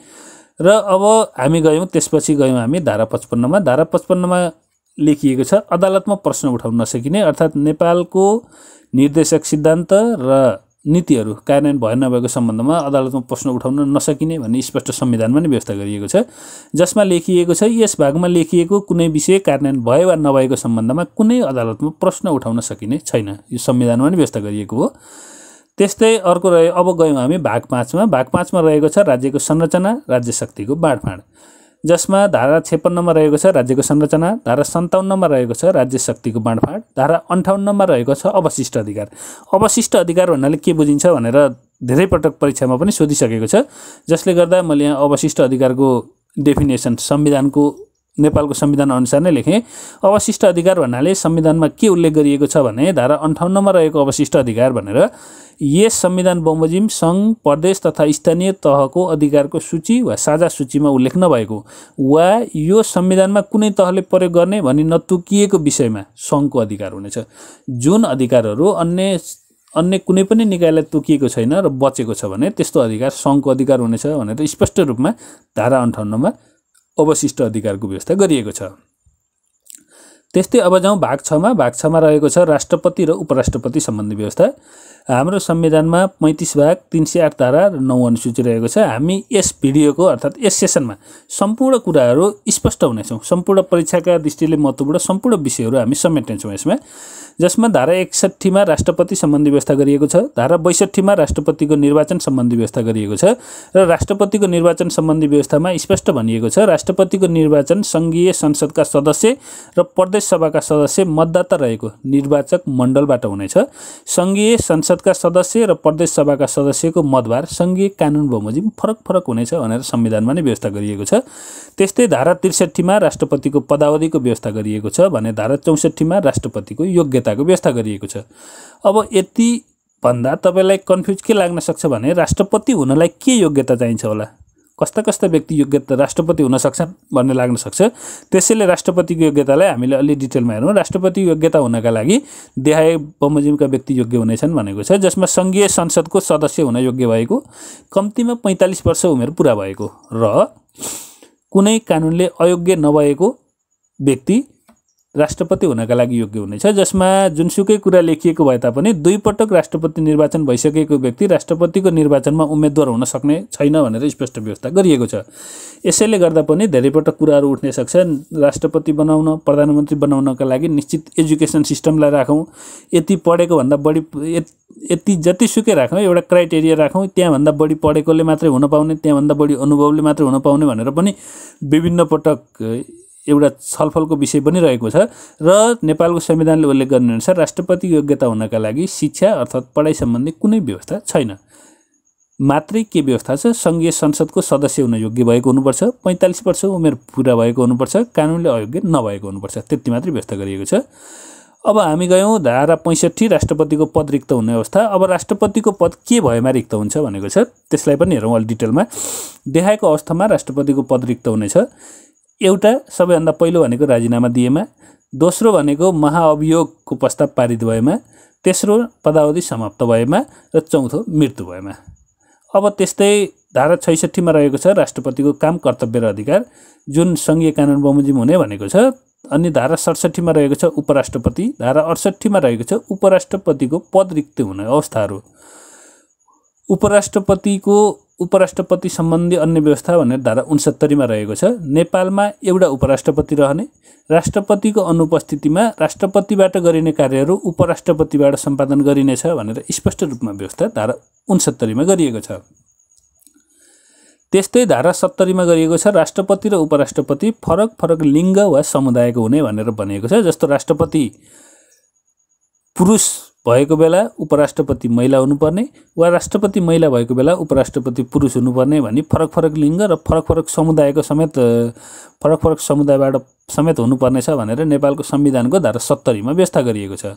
र अब हामी त्यसपछि गयौं हामी धारा 55 मा। धारा 55 मा लेखिएको छ अदालतमा प्रश्न उठाउन नसकिने, अर्थात् नेपालको निर्देशक सिद्धान्त र नीतिहरू कार्यान्वयन भए नभएको सम्बन्धमा अदालतमा प्रश्न उठाउन नसकिने भन्ने स्पष्ट संविधानमा नै व्यवस्था गरिएको छ। जसमा लेखिएको छ यस भागमा लेखिएको कुनै विषय कार्यान्वयन भयो वा नभएको सम्बन्धमा कुनै अदालतमा प्रश्न उठाउन सकिने छैन। यो संविधानमा नै व्यवस्था गरिएको हो। त्यस्तै अर्को रह्यो, अब गयौं हामी भाग 5 मा। भाग 5 मा रहेको छ राज्यको संरचना, राज्य शक्तिको बाँडफाँड। जसमा धारा 56 मा रहेको छ राज्यको संरचना, धारा 57 मा रहेको छ राज्य शक्तिको बाँडफाँड, धारा 58 मा रहेको छ अवशिष्ट अधिकार। अवशिष्ट अधिकार भन्नाले के बुझिन्छ भनेर धेरै पटक परीक्षामा पनि सोधिसकेको छ, जसले गर्दा मैले यहाँ अवशिष्ट अधिकारको डेफिनेसन संविधानको नेपालको संविधान अनुसार नै लेखेँ। अवशिष्ट अधिकार भन्नाले संविधानमा के उल्लेख गरिएको छ भने धारा 58 मा रहेको अवशिष्ट अधिकार भनेर यस संविधान बमोजिम संघ, प्रदेश तथा स्थानीय तहको अधिकारको सूची वा साझा सूचीमा उल्लेख नभएको वा यो संविधानमा कुनै तहले प्रयोग गर्ने भनी नतोकिएको विषयमा संघको अधिकार हुनेछ। जुन अधिकारहरू अन्य कुनै पनि निकायलाई तोकिएको छैन र बचेको छ भने त्यस्तो अधिकार संघको अधिकार हुनेछ भनेर स्पष्ट रूपमा धारा 58 मा अवशिष्ट अधिकारको व्यवस्था गरिएको छ। त्यस्तै अब जाउँ भाग 6 मा। भाग 6 मा रहेको छ राष्ट्रपति र उपराष्ट्रपति सम्बन्धी व्यवस्था। हाम्रो संविधानमा 35 भाग 308 धारा र 9 अनुसूची रहेको छ। हामी यस भिडियोको अर्थात् यस सेसनमा सम्पूर्ण कुराहरू स्पष्ट हुनेछौँ। सम्पूर्ण परीक्षाका दृष्टिले महत्त्वपूर्ण सम्पूर्ण विषयहरू हामी समेट्नेछौँ यसमा, जसमा धारा 61 मा राष्ट्रपति सम्बन्धी व्यवस्था गरिएको छ, धारा 62 मा राष्ट्रपतिको निर्वाचन सम्बन्धी व्यवस्था गरिएको छ र राष्ट्रपतिको निर्वाचन सम्बन्धी व्यवस्थामा स्पष्ट भनिएको छ राष्ट्रपतिको निर्वाचन सङ्घीय संसदका सदस्य र प्रदेश सभाका सदस्य मतदाता रहेको निर्वाचक मण्डलबाट हुनेछ। सङ्घीय संसदका सदस्य र प्रदेश सभाका सदस्यको मतभार सङ्घीय कानुन बमोजिम फरक फरक हुनेछ भनेर संविधानमा नै व्यवस्था गरिएको छ। त्यस्तै धारा 63 मा राष्ट्रपतिको पदावधिको व्यवस्था गरिएको छ भने धारा 64 मा राष्ट्रपतिको योग्यताको व्यवस्था गरिएको छ। अब यति भन्दा तपाईलाई कन्फ्युज के लाग्न सक्छ भने राष्ट्रपति हुनलाई के योग्यता चाहिन्छ होला, कस्ता कस्ता व्यक्ति योग्यता राष्ट्रपति हुन सक्छन् भन्ने लाग्न सक्छ। त्यसैले राष्ट्रपतिको योग्यतालाई हामीले अलि डिटेलमा हेरौँ। राष्ट्रपतिको योग्यता हुनका लागि देहाय बमोजिमका व्यक्ति योग्य हुनेछन् भनेको छ, जसमा सङ्घीय संसदको सदस्य हुन योग्य भएको, कम्तीमा 45 वर्ष उमेर पुरा भएको र कुनै कानुनले अयोग्य नभएको व्यक्ति राष्ट्रपति हुनका लागि योग्य हुनेछ। जसमा जुनसुकै कुरा लेखिएको भए तापनि 2 पटक राष्ट्रपति निर्वाचन भइसकेको व्यक्ति राष्ट्रपतिको निर्वाचनमा उम्मेदवार हुन सक्ने छैन भनेर स्पष्ट व्यवस्था गरिएको छ। यसैले गर्दा पनि धेरै पटक कुराहरू उठ्न सक्छन्। राष्ट्रपति बनाउन, प्रधानमन्त्री बनाउनका लागि निश्चित एजुकेसन सिस्टमलाई राखौँ, यति पढेको भन्दा बढी यति जतिसुकै राखौँ, एउटा क्राइटेरिया राखौँ, त्यहाँभन्दा बढी पढेकोले मात्रै हुन पाउने, त्यहाँभन्दा बढी अनुभवले मात्रै हुन पाउने भनेर पनि विभिन्न पटक एउटा छलफलको विषय पनि रहेको छ। र नेपालको संविधानले उल्लेख गर्नुअनुसार राष्ट्रपतिको योग्यता हुनका लागि शिक्षा अर्थात् पढाइ सम्बन्धी कुनै व्यवस्था छैन। मात्रै के व्यवस्था छ, सङ्घीय संसदको सदस्य हुन योग्य भएको हुनुपर्छ, 45 वर्ष उमेर पुरा भएको हुनुपर्छ, कानुनले अयोग्य नभएको हुनुपर्छ, त्यति मात्रै व्यवस्था गरिएको छ। अब हामी गयौँ धारा 65 राष्ट्रपतिको पद रिक्त हुने अवस्था। अब राष्ट्रपतिको पद के भएमा रिक्त हुन्छ भनेको छ, त्यसलाई पनि हेरौँ अलि डिटेलमा। देखाएको अवस्थामा राष्ट्रपतिको पद रिक्त हुनेछ। एउटा सबैभन्दा पहिलो भनेको राजीनामा दिएमा, दोस्रो भनेको महाअभियोगको प्रस्ताव पारित भएमा, तेस्रो पदावधि समाप्त भएमा र चौथो मृत्यु भएमा। अब त्यस्तै धारा 66 मा रहेको छ राष्ट्रपतिको काम, कर्तव्य र अधिकार, जुन सङ्घीय कानुन बमोजिम हुने भनेको छ। अनि धारा 67 मा रहेको छ उपराष्ट्रपति, धारा 68 मा रहेको छ उपराष्ट्रपतिको पद रिक्त हुने अवस्थाहरू। उपराष्ट्रपति सम्बन्धी अन्य व्यवस्था भनेर धारा 69 मा रहेको छ। नेपालमा एउटा उपराष्ट्रपति रहने, राष्ट्रपतिको अनुपस्थितिमा राष्ट्रपतिबाट गरिने कार्यहरू उपराष्ट्रपतिबाट सम्पादन गरिनेछ भनेर स्पष्ट रूपमा व्यवस्था धारा 69 मा गरिएको छ। त्यस्तै धारा 70 मा गरिएको छ राष्ट्रपति र उपराष्ट्रपति फरक फरक लिङ्ग वा समुदायको हुने भनेर भनिएको छ। जस्तो राष्ट्रपति पुरुष भएको बेला उपराष्ट्रपति महिला हुनुपर्ने वा राष्ट्रपति महिला भएको बेला उपराष्ट्रपति पुरुष हुनुपर्ने भनी फरक फरक लिङ्ग र फरक फरक समुदायको समेत फरक फरक समुदायबाट समेत हुनुपर्नेछ भनेर नेपालको संविधानको धारा 70 मा व्यवस्था गरिएको छ।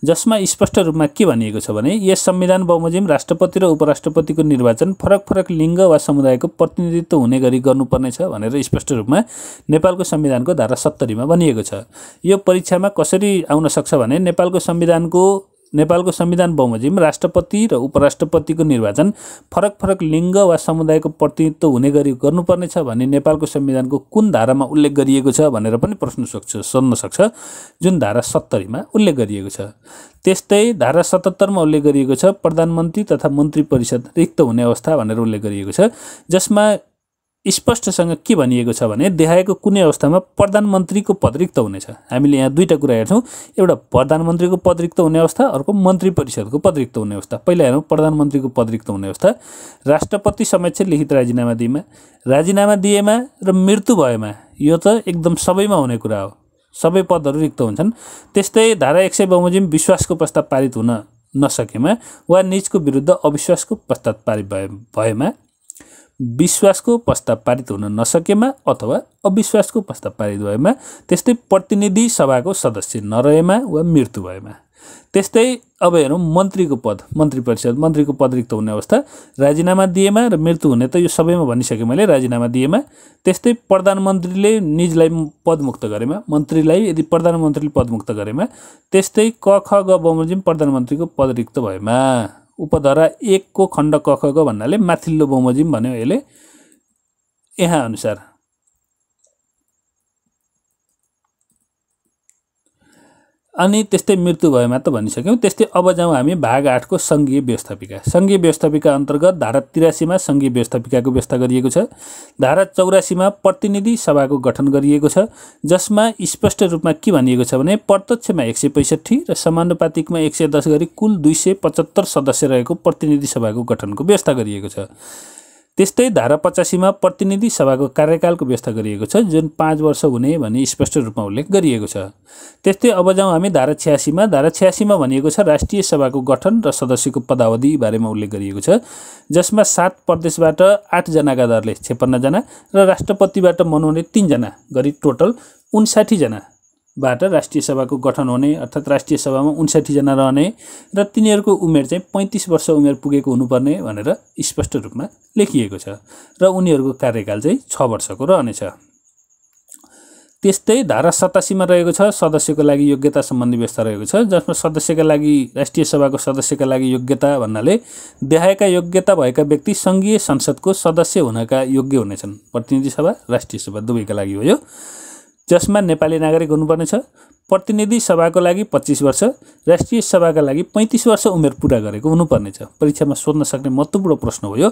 जसमा स्पष्ट रूपमा के भनिएको छ भने यस संविधान बमोजिम राष्ट्रपति र उपराष्ट्रपतिको निर्वाचन फरक फरक लिङ्ग वा समुदायको प्रतिनिधित्व हुने गरी गर्नुपर्नेछ भनेर स्पष्ट रूपमा नेपालको संविधानको धारा 70 मा भनिएको छ। यो परीक्षामा कसरी आउन सक्छ भने नेपालको संविधान बमोजिम राष्ट्रपति र उपराष्ट्रपतिको निर्वाचन फरक फरक लिङ्ग वा समुदायको प्रतिनिधित्व हुने गरी गर्नुपर्नेछ भन्ने नेपालको संविधानको कुन धारामा उल्लेख गरिएको छ भनेर पनि प्रश्न सोध्न सक्छ, जुन धारा 70 मा उल्लेख गरिएको छ। त्यस्तै धारा 77 मा उल्लेख गरिएको छ प्रधानमन्त्री तथा मन्त्री परिषद रिक्त हुने अवस्था भनेर उल्लेख गरिएको छ। जसमा स्पष्टसँग के भनिएको छ भने देखाएको कुनै अवस्थामा प्रधानमन्त्रीको पद रिक्त हुनेछ। हामीले यहाँ दुईटा कुरा हेर्छौँ, एउटा प्रधानमन्त्रीको पद रिक्त हुने अवस्था, अर्को मन्त्री परिषदको पद रिक्त हुने अवस्था। पहिला हेरौँ प्रधानमन्त्रीको पद रिक्त हुने अवस्था। राष्ट्रपति समक्ष लिखित राजीनामा दिएमा र मृत्यु भएमा, यो त एकदम सबैमा हुने कुरा हो, सबै पदहरू रिक्त हुन्छन्। त्यस्तै धारा 100 बमोजिम विश्वासको प्रस्ताव पारित हुन नसकेमा वा निजको विरुद्ध अविश्वासको प्रस्ताव पारित भएमा, विश्वासको प्रस्ताव पारित हुन नसकेमा अथवा अविश्वासको प्रस्ताव पारित भएमा, त्यस्तै प्रतिनिधि सभाको सदस्य नरहेमा वा मृत्यु भएमा। त्यस्तै अब हेरौँ मन्त्रीको पद, मन्त्रीको पद रिक्त हुने अवस्था। राजीनामा दिएमा र मृत्यु हुने त यो सबैमा भनिसकेँ मैले, राजीनामा दिएमा। त्यस्तै प्रधानमन्त्रीले निजलाई पदमुक्त गरेमा, मन्त्रीलाई यदि प्रधानमन्त्रीले पदमुक्त गरेमा। त्यस्तै क ख ग बमोजिम प्रधानमन्त्रीको पद रिक्त भएमा। उपधारा 1 को खण्ड क ख ग भन्नाले माथिल्लो बमोजिम भन्यो यसले, यहाँ अनुसार अनि त्यस्तै मृत्यु भएमा त भनिसक्यौँ। त्यस्तै अब जाउँ हामी भाग 8 को सङ्घीय व्यवस्थापिका। सङ्घीय व्यवस्थापिका अन्तर्गत धारा 83 मा सङ्घीय व्यवस्थापिकाको व्यवस्था गरिएको छ। धारा 84 मा प्रतिनिधि सभाको गठन गरिएको छ, जसमा स्पष्ट रूपमा के भनिएको छ भने प्रत्यक्षमा 165 र समानुपातिकमा 110 गरी कुल 275 सदस्य रहेको प्रतिनिधि सभाको गठनको व्यवस्था गरिएको छ। त्यस्तै धारा 85 मा प्रतिनिधि सभाको कार्यकालको व्यवस्था गरिएको छ, जुन 5 वर्ष हुने भनी स्पष्ट रूपमा उल्लेख गरिएको छ। त्यस्तै अब जाउँ हामी धारा 86 मा। धारा 86 मा भनिएको छ राष्ट्रिय सभाको गठन र सदस्यको पदावधि बारेमा उल्लेख गरिएको छ, जसमा 7 प्रदेशबाट 8 जनाका दरले 56 जना र राष्ट्रपतिबाट मनोनयन 3 जना गरी टोटल 59 जना बाट राष्ट्रिय सभाको गठन हुने, अर्थात् राष्ट्रिय सभामा 59 जना रहने र तिनीहरूको उमेर चाहिँ 35 वर्ष उमेर पुगेको हुनुपर्ने भनेर स्पष्ट रूपमा लेखिएको छ र उनीहरूको कार्यकाल चाहिँ 6 वर्षको रहनेछ। त्यस्तै धारा 87 मा रहेको छ सदस्यको लागि योग्यता सम्बन्धी व्यवस्था रहेको छ, जसमा सदस्यका लागि राष्ट्रिय सभाको सदस्यका लागि योग्यता भन्नाले देखाएका योग्यता भएका व्यक्ति सङ्घीय संसदको सदस्य हुनका योग्य हुनेछन्। प्रतिनिधि सभा राष्ट्रिय सभा दुवैका लागि हो यो, जसमा नेपाली नागरिक हुनुपर्ने छ। प्रतिनिधि सभाको लागि 25 वर्ष, राष्ट्रिय सभाका लागि 35 वर्ष उमेर पुरा गरेको हुनुपर्ने छ। परीक्षामा सोध्न सक्ने महत्त्वपूर्ण प्रश्न हो यो।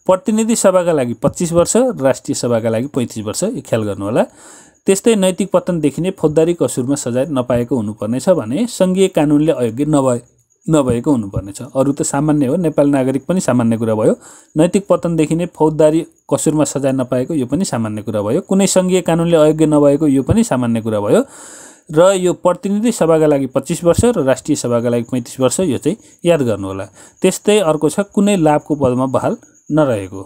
प्रतिनिधि सभाका लागि 25 वर्ष, राष्ट्रिय सभाका लागि 35 वर्ष, यो ख्याल गर्नुहोला। त्यस्तै नैतिक पतन देखिने फौजदारी कसुरमा सजाय नपाएको हुनुपर्ने छ भने सङ्घीय कानुनले अयोग्य नभएको हुनुपर्ने छ। अरू त सामान्य हो, नेपाली नागरिक पनि सामान्य कुरा भयो। नैतिक पतन देखिने फौजदारी कसुरमा सजाय नपाएको यो पनि सामान्य कुरा भयो। कुनै सङ्घीय कानुनले अयोग्य नभएको यो पनि सामान्य कुरा भयो। र यो प्रतिनिधि सभाका लागि 25 वर्ष र राष्ट्रिय सभाका लागि 35 वर्ष, यो चाहिँ याद गर्नुहोला। त्यस्तै अर्को छ कुनै लाभको पदमा बहाल नरहेको।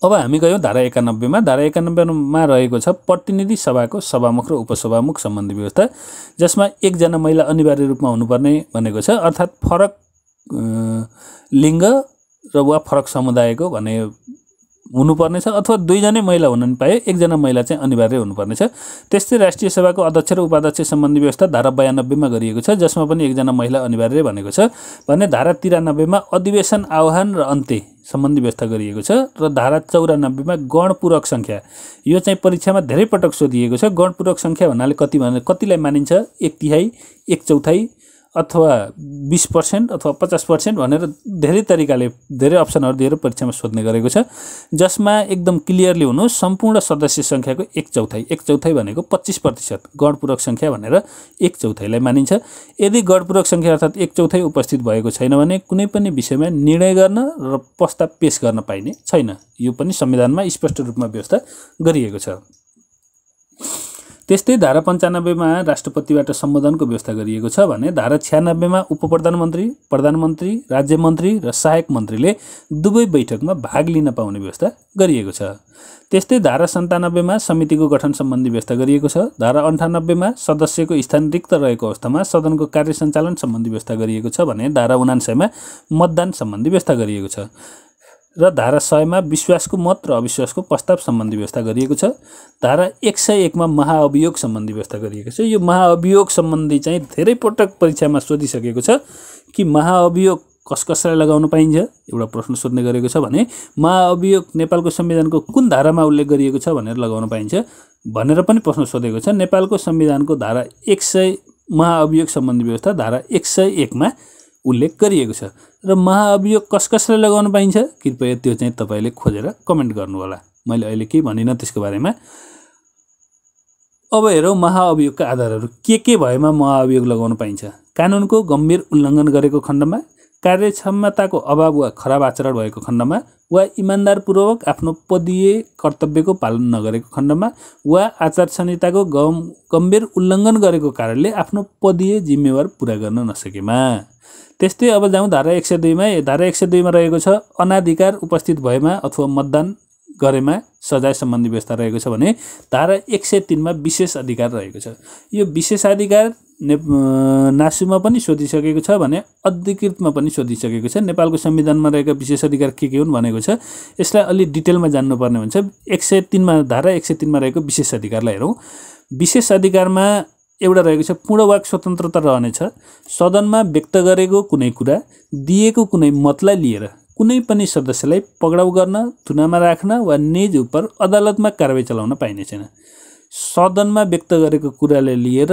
अब हामी गयौँ धारा 91 मा। धारा 91 मा रहेको छ प्रतिनिधि सभाको सभामुख र उपसभामुख सम्बन्धी व्यवस्था, जसमा 1 जना महिला अनिवार्य रूपमा हुनुपर्ने भनेको छ, अर्थात् फरक लिङ्ग र वा फरक समुदायको भने हुनुपर्ने छ, अथवा 2 जनै महिला हुन नि पाए 1 जना महिला चाहिँ अनिवार्य हुनुपर्ने छ। त्यस्तै राष्ट्रिय सभाको अध्यक्ष र उपाध्यक्ष सम्बन्धी व्यवस्था धारा 92 मा गरिएको छ, जसमा पनि 1 जना महिला अनिवार्य भनेको छ। भने धारा 93 मा अधिवेशन आह्वान र अन्त्य सम्बन्धी व्यवस्था गरिएको छ र धारा 94 मा गणपूरक सङ्ख्या, यो चाहिँ परीक्षामा धेरै पटक सोधिएको छ। गणपूरक सङ्ख्या भन्नाले कतिलाई मानिन्छ, 1/3, 1/4 अथवा 20% अथवा 50% भनेर धेरै तरिकाले धेरै अप्सनहरू दिएर परीक्षामा सोध्ने गरेको छ, जसमा एकदम क्लियरली हुनु सम्पूर्ण सदस्य सङ्ख्याको 1/4। 1/4 भनेको 25% गणपूरक सङ्ख्या भनेर 1/4 लाई मानिन्छ। यदि गणपूरक सङ्ख्या अर्थात् 1/4 उपस्थित भएको छैन भने कुनै पनि विषयमा निर्णय गर्न र प्रस्ताव पेश गर्न पाइने छैन। यो पनि संविधानमा स्पष्ट रूपमा व्यवस्था गरिएको छ। त्यस्तै धारा 95 मा राष्ट्रपतिबाट सम्बोधनको व्यवस्था गरिएको छ भने धारा 96 मा उपप्रधानमन्त्री, प्रधानमन्त्री, राज्य मन्त्री र सहायक मन्त्रीले दुवै बैठकमा भाग लिन पाउने व्यवस्था गरिएको छ। त्यस्तै धारा 97 मा समितिको गठन सम्बन्धी व्यवस्था गरिएको छ। धारा 98 मा सदस्यको स्थान रिक्त रहेको अवस्थामा सदनको कार्य सञ्चालन सम्बन्धी व्यवस्था गरिएको छ भने धारा 99 मा मतदान सम्बन्धी व्यवस्था गरिएको छ र धारा 100 मा विश्वासको मत र अविश्वासको प्रस्ताव सम्बन्धी व्यवस्था गरिएको छ। धारा 101 मा महाअभियोग सम्बन्धी व्यवस्था गरिएको छ। यो महाअभियोग सम्बन्धी चाहिँ धेरै पटक परीक्षामा सोधिसकेको छ कि महाअभियोग कसलाई लगाउन पाइन्छ, एउटा प्रश्न सोध्ने गरेको छ भने महाअभियोग नेपालको संविधानको कुन धारामा उल्लेख गरिएको छ भनेर लगाउन पाइन्छ भनेर पनि प्रश्न सोधेको छ। नेपालको संविधानको धारा 100 महाअभियोग सम्बन्धी व्यवस्था धारा 101 मा उल्लेख गरिएको छ र महाअभियोग कसलाई लगाउन पाइन्छ कृपया त्यो चाहिँ तपाईले खोजेर कमेन्ट गर्नुहोला। मैले अहिले के भनिन त्यसको बारेमा। अब हेरौँ महाअभियोगका आधारहरू के भएमा महाअभियोग लगाउन पाइन्छ। कानुनको गम्भीर उल्लङ्घन गरेको खण्डमा, कार्यक्षमताको अभाव वा खराब आचरण भएको खण्डमा, वा इमान्दारपूर्वक आफ्नो पदीय कर्तव्यको पालन नगरेको खण्डमा, वा आचार संहिताको गम्भीर उल्लङ्घन गरेको कारणले आफ्नो पदीय जिम्मेवार पुरा गर्न नसकेमा। त्यस्तै अब जाउँ धारा 102 मा। धारा 102 मा रहेको छ अनाधिकार उपस्थित भएमा अथवा मतदान गरेमा सजाय सम्बन्धी व्यवस्था रहेको छ भने धारा 103 मा विशेष अधिकार रहेको छ। यो विशेष अधिकार नासुमा पनि सोधिसकेको छ भने अधिकृतमा पनि सोधिसकेको छ। नेपालको संविधानमा रहेका विशेष अधिकार के हुन् भनेको छ। यसलाई अलि डिटेलमा जान्नुपर्ने हुन्छ। 103 मा धारा 103 मा रहेको विशेष अधिकारलाई हेरौँ। विशेष अधिकारमा एउटा रहेको छ पूर्ण वाक स्वतन्त्रता रहनेछ। सदनमा व्यक्त गरेको कुनै कुरा, दिएको कुनै मतलाई लिएर कुनै पनि सदस्यलाई पक्राउ गर्न, थुनामा राख्न वा निज उप अदालतमा कारबाही चलाउन पाइने छैन। सदनमा व्यक्त गरेको कुराले लिएर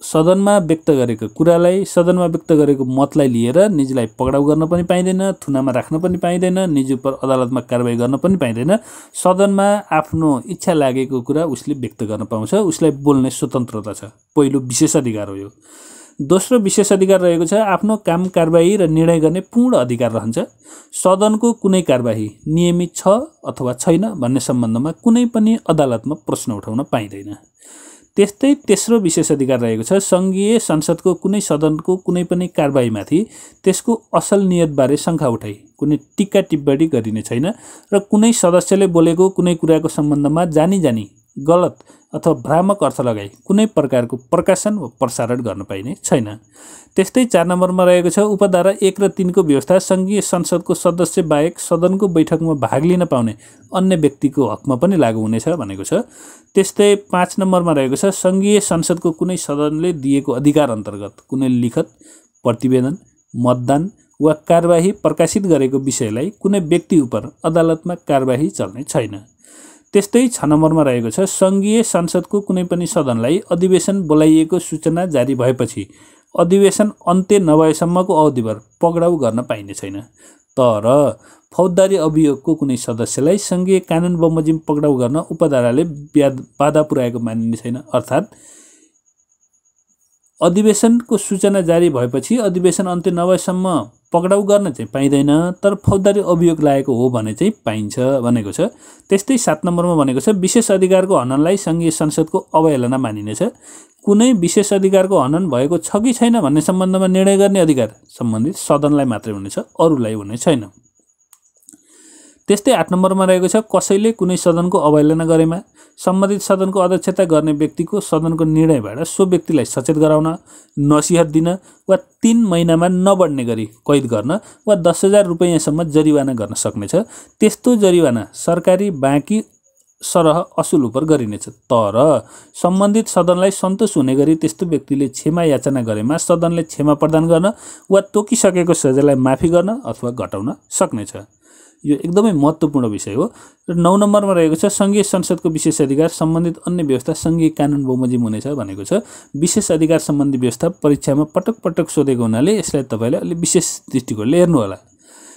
सदनमा व्यक्त गरेको कुरालाई, सदनमा व्यक्त गरेको मतलाई लिएर निजलाई पक्राउ गर्न पनि पाइँदैन, थुनामा राख्न पनि पाइँदैन, निज उप अदालतमा कारबाही गर्न पनि पाइँदैन। सदनमा आफ्नो इच्छा लागेको कुरा उसले व्यक्त गर्न पाउँछ, उसलाई बोल्ने स्वतन्त्रता छ। पहिलो विशेष अधिकार हो यो। दोस्रो विशेष अधिकार रहेको छ आफ्नो काम कारबाही र निर्णय गर्ने पूर्ण अधिकार रहन्छ। सदनको कुनै कारबाही नियमित छ अथवा छैन भन्ने सम्बन्धमा कुनै पनि अदालतमा प्रश्न उठाउन पाइँदैन। त्यस्तै तेस्रो विशेष अधिकार रहेको छ सङ्घीय संसदको कुनै सदनको कुनै पनि कारबाहीमाथि त्यसको असल नियतबारे शङ्का उठाई कुनै टिक्का टिप्पणी गरिने छैन र कुनै सदस्यले बोलेको कुनै कुराको सम्बन्धमा जानी गलत अथवा भ्रामक अर्थ लगाई कुनै प्रकारको प्रकाशन वा प्रसारण गर्न पाइने छैन। त्यस्तै 4 नम्बरमा रहेको छ उपधारा 1 र 3 को व्यवस्था सङ्घीय संसदको सदस्य बाहेक सदनको बैठकमा भाग लिन पाउने अन्य व्यक्तिको हकमा पनि लागू हुनेछ भनेको छ। त्यस्तै 5 नम्बरमा रहेको छ सङ्घीय संसदको कुनै सदनले दिएको अधिकार अन्तर्गत कुनै लिखत, प्रतिवेदन, मतदान वा कारबाही प्रकाशित गरेको विषयलाई कुनै व्यक्ति उप अदालतमा कारबाही चल्ने छैन। त्यस्तै 6 नम्बरमा रहेको छ सङ्घीय संसदको कुनै पनि सदनलाई अधिवेशन बोलाइएको सूचना जारी भएपछि अधिवेशन अन्त्य नभएसम्मको अवधिभर पक्राउ गर्न पाइने छैन। तर फौजदारी अभियोगको कुनै सदस्यलाई सङ्घीय कानुन बमोजिम पक्राउ गर्न उपधाराले बाधा पुर्याएको मानिने छैन। अर्थात् अधिवेशनको सूचना जारी भएपछि अधिवेशन अन्त्य नभएसम्म पक्राउ गर्न चाहिँ पाइँदैन, तर फौजदारी अभियोग लागेको हो भने चाहिँ पाइन्छ भनेको छ। त्यस्तै 7 नम्बरमा भनेको छ विशेष अधिकारको हननलाई सङ्घीय संसदको अवहेलना मानिनेछ। कुनै विशेष अधिकारको हनन भएको छ कि छैन भन्ने सम्बन्धमा निर्णय गर्ने अधिकार सम्बन्धित सदनलाई मात्रै हुनेछ, अरूलाई हुने छैन। त्यस्तै 8 नम्बरमा रहेको छ कसैले कुनै सदनको अवहेलना गरेमा सम्बन्धित सदनको अध्यक्षता गर्ने व्यक्तिको सदनको निर्णयबाट सो व्यक्तिलाई सचेत गराउन, नसिहत दिन वा 3 महिनामा नबढ्ने गरी कैद गर्न वा 10,000 रुपैयाँसम्म जरिवाना गर्न सक्नेछ। त्यस्तो जरिवाना सरकारी बाँकी सरह असुल उपर गरिनेछ। तर सम्बन्धित सदनलाई सन्तोष हुने गरी त्यस्तो व्यक्तिले क्षमा याचना गरेमा सदनले क्षमा प्रदान गर्न वा तोकिसकेको सजायलाई माफी गर्न अथवा घटाउन सक्नेछ। यो एकदमै महत्त्वपूर्ण विषय हो। र 9 नम्बरमा रहेको छ सङ्घीय संसदको विशेष अधिकार सम्बन्धित अन्य व्यवस्था सङ्घीय कानुन बमोजिम हुनेछ भनेको छ। विशेष अधिकार सम्बन्धी व्यवस्था परीक्षामा पटक पटक सोधेको हुनाले यसलाई तपाईँले अलि विशेष दृष्टिकोणले हेर्नु होला।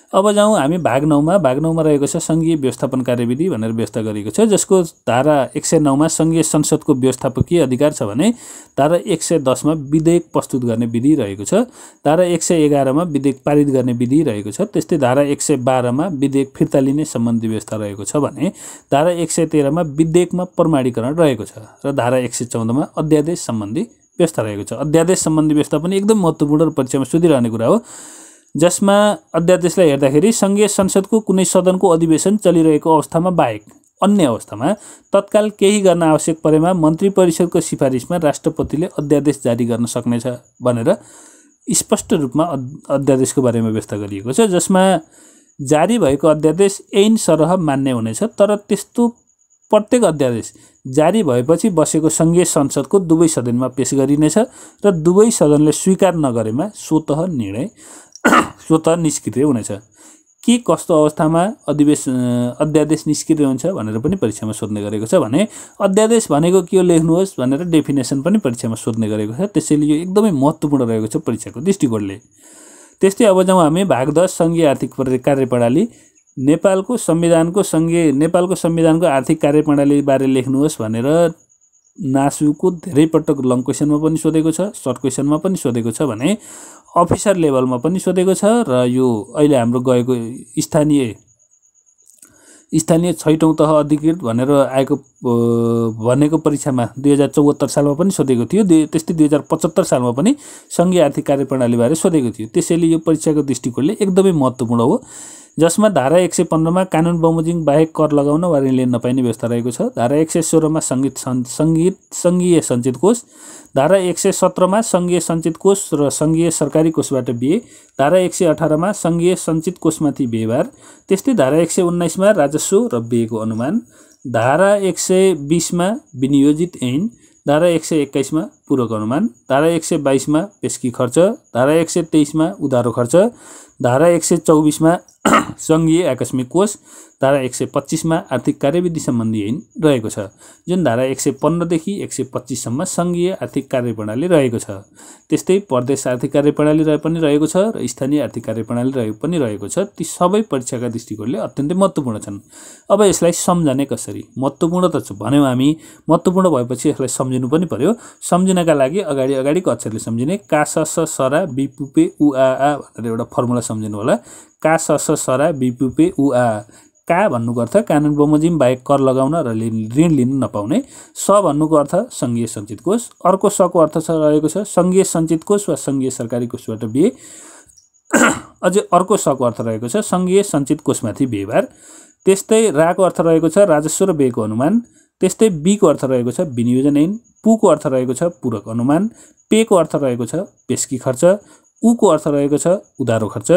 अब जाउँ हामी भाग 9 मा। भाग 9 मा रहेको छ सङ्घीय व्यवस्थापन कार्यविधि भनेर व्यवस्था गरिएको छ, जसको धारा 109 मा सङ्घीय संसदको व्यवस्थापकीय अधिकार छ भने धारा 110 मा विधेयक प्रस्तुत गर्ने विधि रहेको छ। धारा 111 मा विधेयक पारित गर्ने विधि रहेको छ। त्यस्तै धारा 112 मा विधेयक फिर्ता लिने सम्बन्धी व्यवस्था रहेको छ भने धारा 113 मा विधेयकमा प्रमाणीकरण रहेको छ र धारा 114 मा अध्यादेश सम्बन्धी व्यवस्था रहेको छ। अध्यादेश सम्बन्धी व्यवस्था पनि एकदम महत्त्वपूर्ण र परीक्षामा सोधिरहने कुरा हो, जसमा अध्यादेशलाई हेर्दाखेरि सङ्घीय संसदको कुनै सदनको अधिवेशन चलिरहेको अवस्थामा बाहेक अन्य अवस्थामा तत्काल केही गर्न आवश्यक परेमा मन्त्री परिषदको सिफारिसमा राष्ट्रपतिले अध्यादेश जारी गर्न सक्नेछ भनेर स्पष्ट रूपमा अध्यादेशको बारेमा व्यवस्था गरिएको छ, जसमा जारी भएको अध्यादेश ऐन सरह मान्य हुनेछ। तर त्यस्तो प्रत्येक अध्यादेश जारी भएपछि बसेको सङ्घीय संसदको दुवै सदनमा पेश गरिनेछ र दुवै सदनले स्वीकार नगरेमा स्वतः निष्क्रिय हुनेछ। के कस्तो अवस्थामा अध्यादेश निष्क्रिय हुन्छ भनेर पनि परीक्षामा सोध्ने गरेको छ भने अध्यादेश भनेको के हो लेख्नुहोस् भनेर डेफिनेसन पनि परीक्षामा सोध्ने गरेको छ। त्यसैले यो एकदमै महत्त्वपूर्ण रहेको छ परीक्षाको दृष्टिकोणले। त्यस्तै अब जाउँ हामी भाग 10 सङ्घीय आर्थिक कार्यप्रणाली। नेपालको संविधानको आर्थिक कार्यप्रणाली बारे लेख्नुहोस् भनेर नासुको धेरै पटक लङ क्वेसनमा पनि सोधेको छ, सर्ट क्वेसनमा पनि सोधेको छ भने अफिसर लेभलमा पनि सोधेको छ र यो अहिले हाम्रो गएको स्थानीय 6औं तह अधिकृत भनेर आएको भनेको परीक्षामा 2074 सालमा पनि सोधेको थियो। त्यस्तै 2075 सालमा पनि सङ्घीय आर्थिक कार्यप्रणालीबारे सोधेको थियो। त्यसैले यो परीक्षाको दृष्टिकोणले एकदमै महत्त्वपूर्ण हो, जसमा धारा 115 मा कानुन बमोजिम बाहेक कर लगाउन वा ऋण लिन नपाइने व्यवस्था रहेको छ। धारा 116 मा सङ्घीय सञ्चित कोष, धारा 117 मा सङ्घीय सञ्चित कोष र सङ्घीय सरकारी कोषबाट बिहे, धारा 118 मा सङ्घीय सञ्चित कोषमाथि व्यवहार, त्यस्तै धारा 119 मा राजस्व र व्ययको अनुमान, धारा 120 मा विनियोजित ऐन, धारा 121 मा पूरक अनुमान, धारा 122 मा पेस्की खर्च, धारा 123 मा उधारो खर्च, धारा 124 मा सङ्घीय आकस्मिक कोष, धारा 125 मा आर्थिक कार्यविधि सम्बन्धी ऐन रहेको छ, जुन धारा 115 देखि 125 सम्म सङ्घीय आर्थिक कार्यप्रणाली रहेको छ। त्यस्तै प्रदेश आर्थिक कार्यप्रणाली पनि रहेको छ र स्थानीय आर्थिक कार्यप्रणाली पनि रहेको छ। ती सबै परीक्षाका दृष्टिकोणले अत्यन्तै महत्त्वपूर्ण छन्। अब यसलाई सम्झने कसरी? महत्त्वपूर्ण त भन्यौँ हामी, महत्त्वपूर्ण भएपछि यसलाई सम्झिनु पनि पर्यो। सम्झिनका लागि अगाडिको अक्षरले सम्झिने, का स स सरा बिपुपे उ आ भनेर एउटा फर्मुला सम्झिनु होला। का स स सरा बिपुपे उ आ। का भन्नुको अर्थ कानुन बमोजिम बाहेक कर लगाउन र ऋण लिन नपाउने। स भन्नुको अर्थ सङ्घीय सञ्चित कोष। अर्को सको अर्थ रहेको छ सङ्घीय सञ्चित कोष वा सङ्घीय सरकारी कोषबाट बिहे। अझै अर्को सको अर्थ रहेको छ सङ्घीय सञ्चित कोषमाथि व्यवहार। त्यस्तै राको अर्थ रहेको छ राजस्व र व्ययको अनुमान। त्यस्तै बीको अर्थ रहेको छ विनियोजन ऐन। पुको अर्थ रहेको छ पूरक अनुमान। पेको अर्थ रहेको छ पेस्की खर्च। उको अर्थ रहेको छ उधारो खर्च।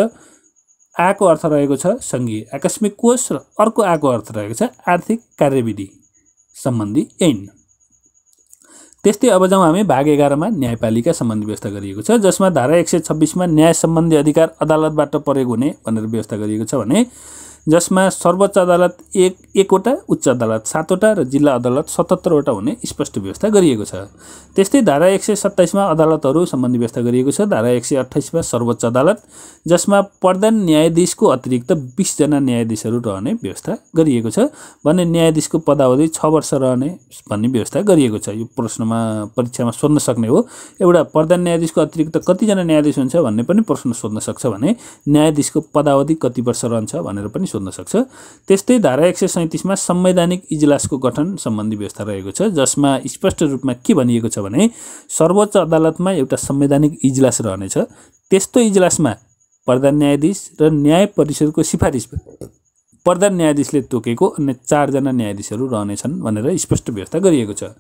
आको अर्थ रहेको छ सङ्घीय आकस्मिक कोष र अर्को आको अर्थ रहेको छ आर्थिक कार्यविधि सम्बन्धी ऐन। त्यस्तै अब जाउँ हामी भाग 11 मा न्यायपालिका सम्बन्धी व्यवस्था गरिएको छ, जसमा धारा 126 मा न्याय सम्बन्धी अधिकार अदालतबाट प्रयोग हुने भनेर व्यवस्था गरिएको छ भने जसमा सर्वोच्च अदालत 1 वटा, उच्च अदालत 7 वटा र जिल्ला अदालत 77 वटा हुने स्पष्ट व्यवस्था गरिएको छ। त्यस्तै धारा 127 मा अदालतहरू सम्बन्धी व्यवस्था गरिएको छ। धारा 128 मा सर्वोच्च अदालत, जसमा प्रधान न्यायाधीशको अतिरिक्त 20 जना न्यायाधीशहरू रहने व्यवस्था गरिएको छ भने न्यायाधीशको पदावधि 6 वर्ष रहने भन्ने व्यवस्था गरिएको छ। यो प्रश्नमा परीक्षामा सोध्न सक्ने हो। एउटा प्रधान न्यायाधीशको अतिरिक्त कतिजना न्यायाधीश हुन्छ भन्ने पनि प्रश्न सोध्न सक्छ भने न्यायाधीशको पदावधि कति वर्ष रहन्छ भनेर पनि सोध्न सक्छ। त्यस्तै धारा 137 मा संवैधानिक इजलासको गठन सम्बन्धी व्यवस्था रहेको छ, जसमा स्पष्ट रूपमा के भनिएको छ भने सर्वोच्च अदालतमा एउटा संवैधानिक इजलास रहनेछ। त्यस्तो इजलासमा प्रधान न्यायाधीश र न्याय परिषदको सिफारिस प्रधान न्यायाधीशले तोकेको अन्य 4 जना न्यायाधीशहरू रहनेछन् भनेर स्पष्ट व्यवस्था गरिएको छ।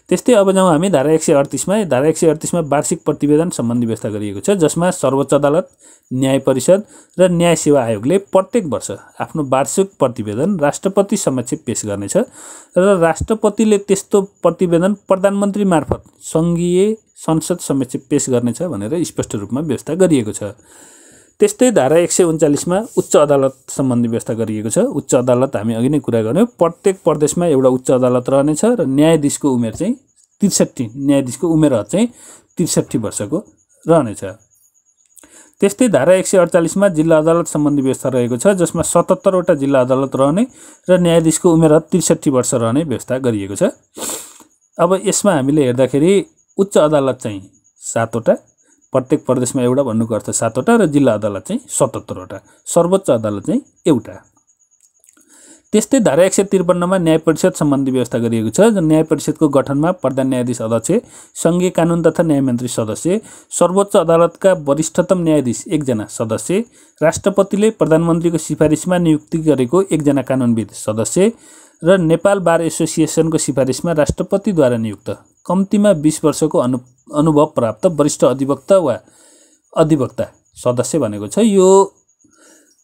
त्यस्तै अब जाउँ हामी धारा 138 मा। धारा 138 मा वार्षिक प्रतिवेदन सम्बन्धी व्यवस्था गरिएको छ, जसमा सर्वोच्च अदालत, न्याय परिषद र न्याय सेवा आयोगले प्रत्येक वर्ष आफ्नो वार्षिक प्रतिवेदन राष्ट्रपति समक्ष पेश गर्नेछ र राष्ट्रपतिले त्यस्तो प्रतिवेदन प्रधानमन्त्री मार्फत सङ्घीय संसद समक्ष पेश गर्नेछ भनेर स्पष्ट रूपमा व्यवस्था गरिएको छ। त्यस्तै धारा 139 मा उच्च अदालत सम्बन्धी व्यवस्था गरिएको छ। उच्च अदालत हामी अघि नै कुरा गर्यौं, प्रत्येक प्रदेशमा एउटा उच्च अदालत रहनेछ र न्यायाधीशको उमेर चाहिँ 63, न्यायाधीशको उमेर चाहिँ 63 वर्षको रहनेछ। त्यस्तै धारा 148 मा जिल्ला अदालत सम्बन्धी व्यवस्था रहेको छ, जसमा 77 वटा जिल्ला अदालत रहने र न्यायाधीशको उमेर 63 वर्ष रहने व्यवस्था गरिएको छ। अब यसमा हामीले हेर्दाखेरि उच्च अदालत चाहिँ 7 वटा, प्रत्येक प्रदेशमा एउटा भन्नुको अर्थ 7 वटा र जिल्ला अदालत चाहिँ 77 वटा, सर्वोच्च अदालत चाहिँ एउटा। त्यस्तै धारा 153 मा न्याय परिषद सम्बन्धी व्यवस्था गरिएको छ। न्याय परिषदको गठनमा प्रधान न्यायाधीश अध्यक्ष, सङ्घीय कानुन तथा न्याय मन्त्री सदस्य, सर्वोच्च अदालतका वरिष्ठतम न्यायाधीश 1 जना सदस्य, राष्ट्रपतिले प्रधानमन्त्रीको सिफारिसमा नियुक्ति गरेको 1 जना कानुनविद सदस्य र नेपाल बार एसोसिएसनको सिफारिसमा राष्ट्रपतिद्वारा नियुक्त कम्तीमा 20 वर्षको अनुभव प्राप्त वरिष्ठ अधिवक्ता वा अधिवक्ता सदस्य भनेको छ। यो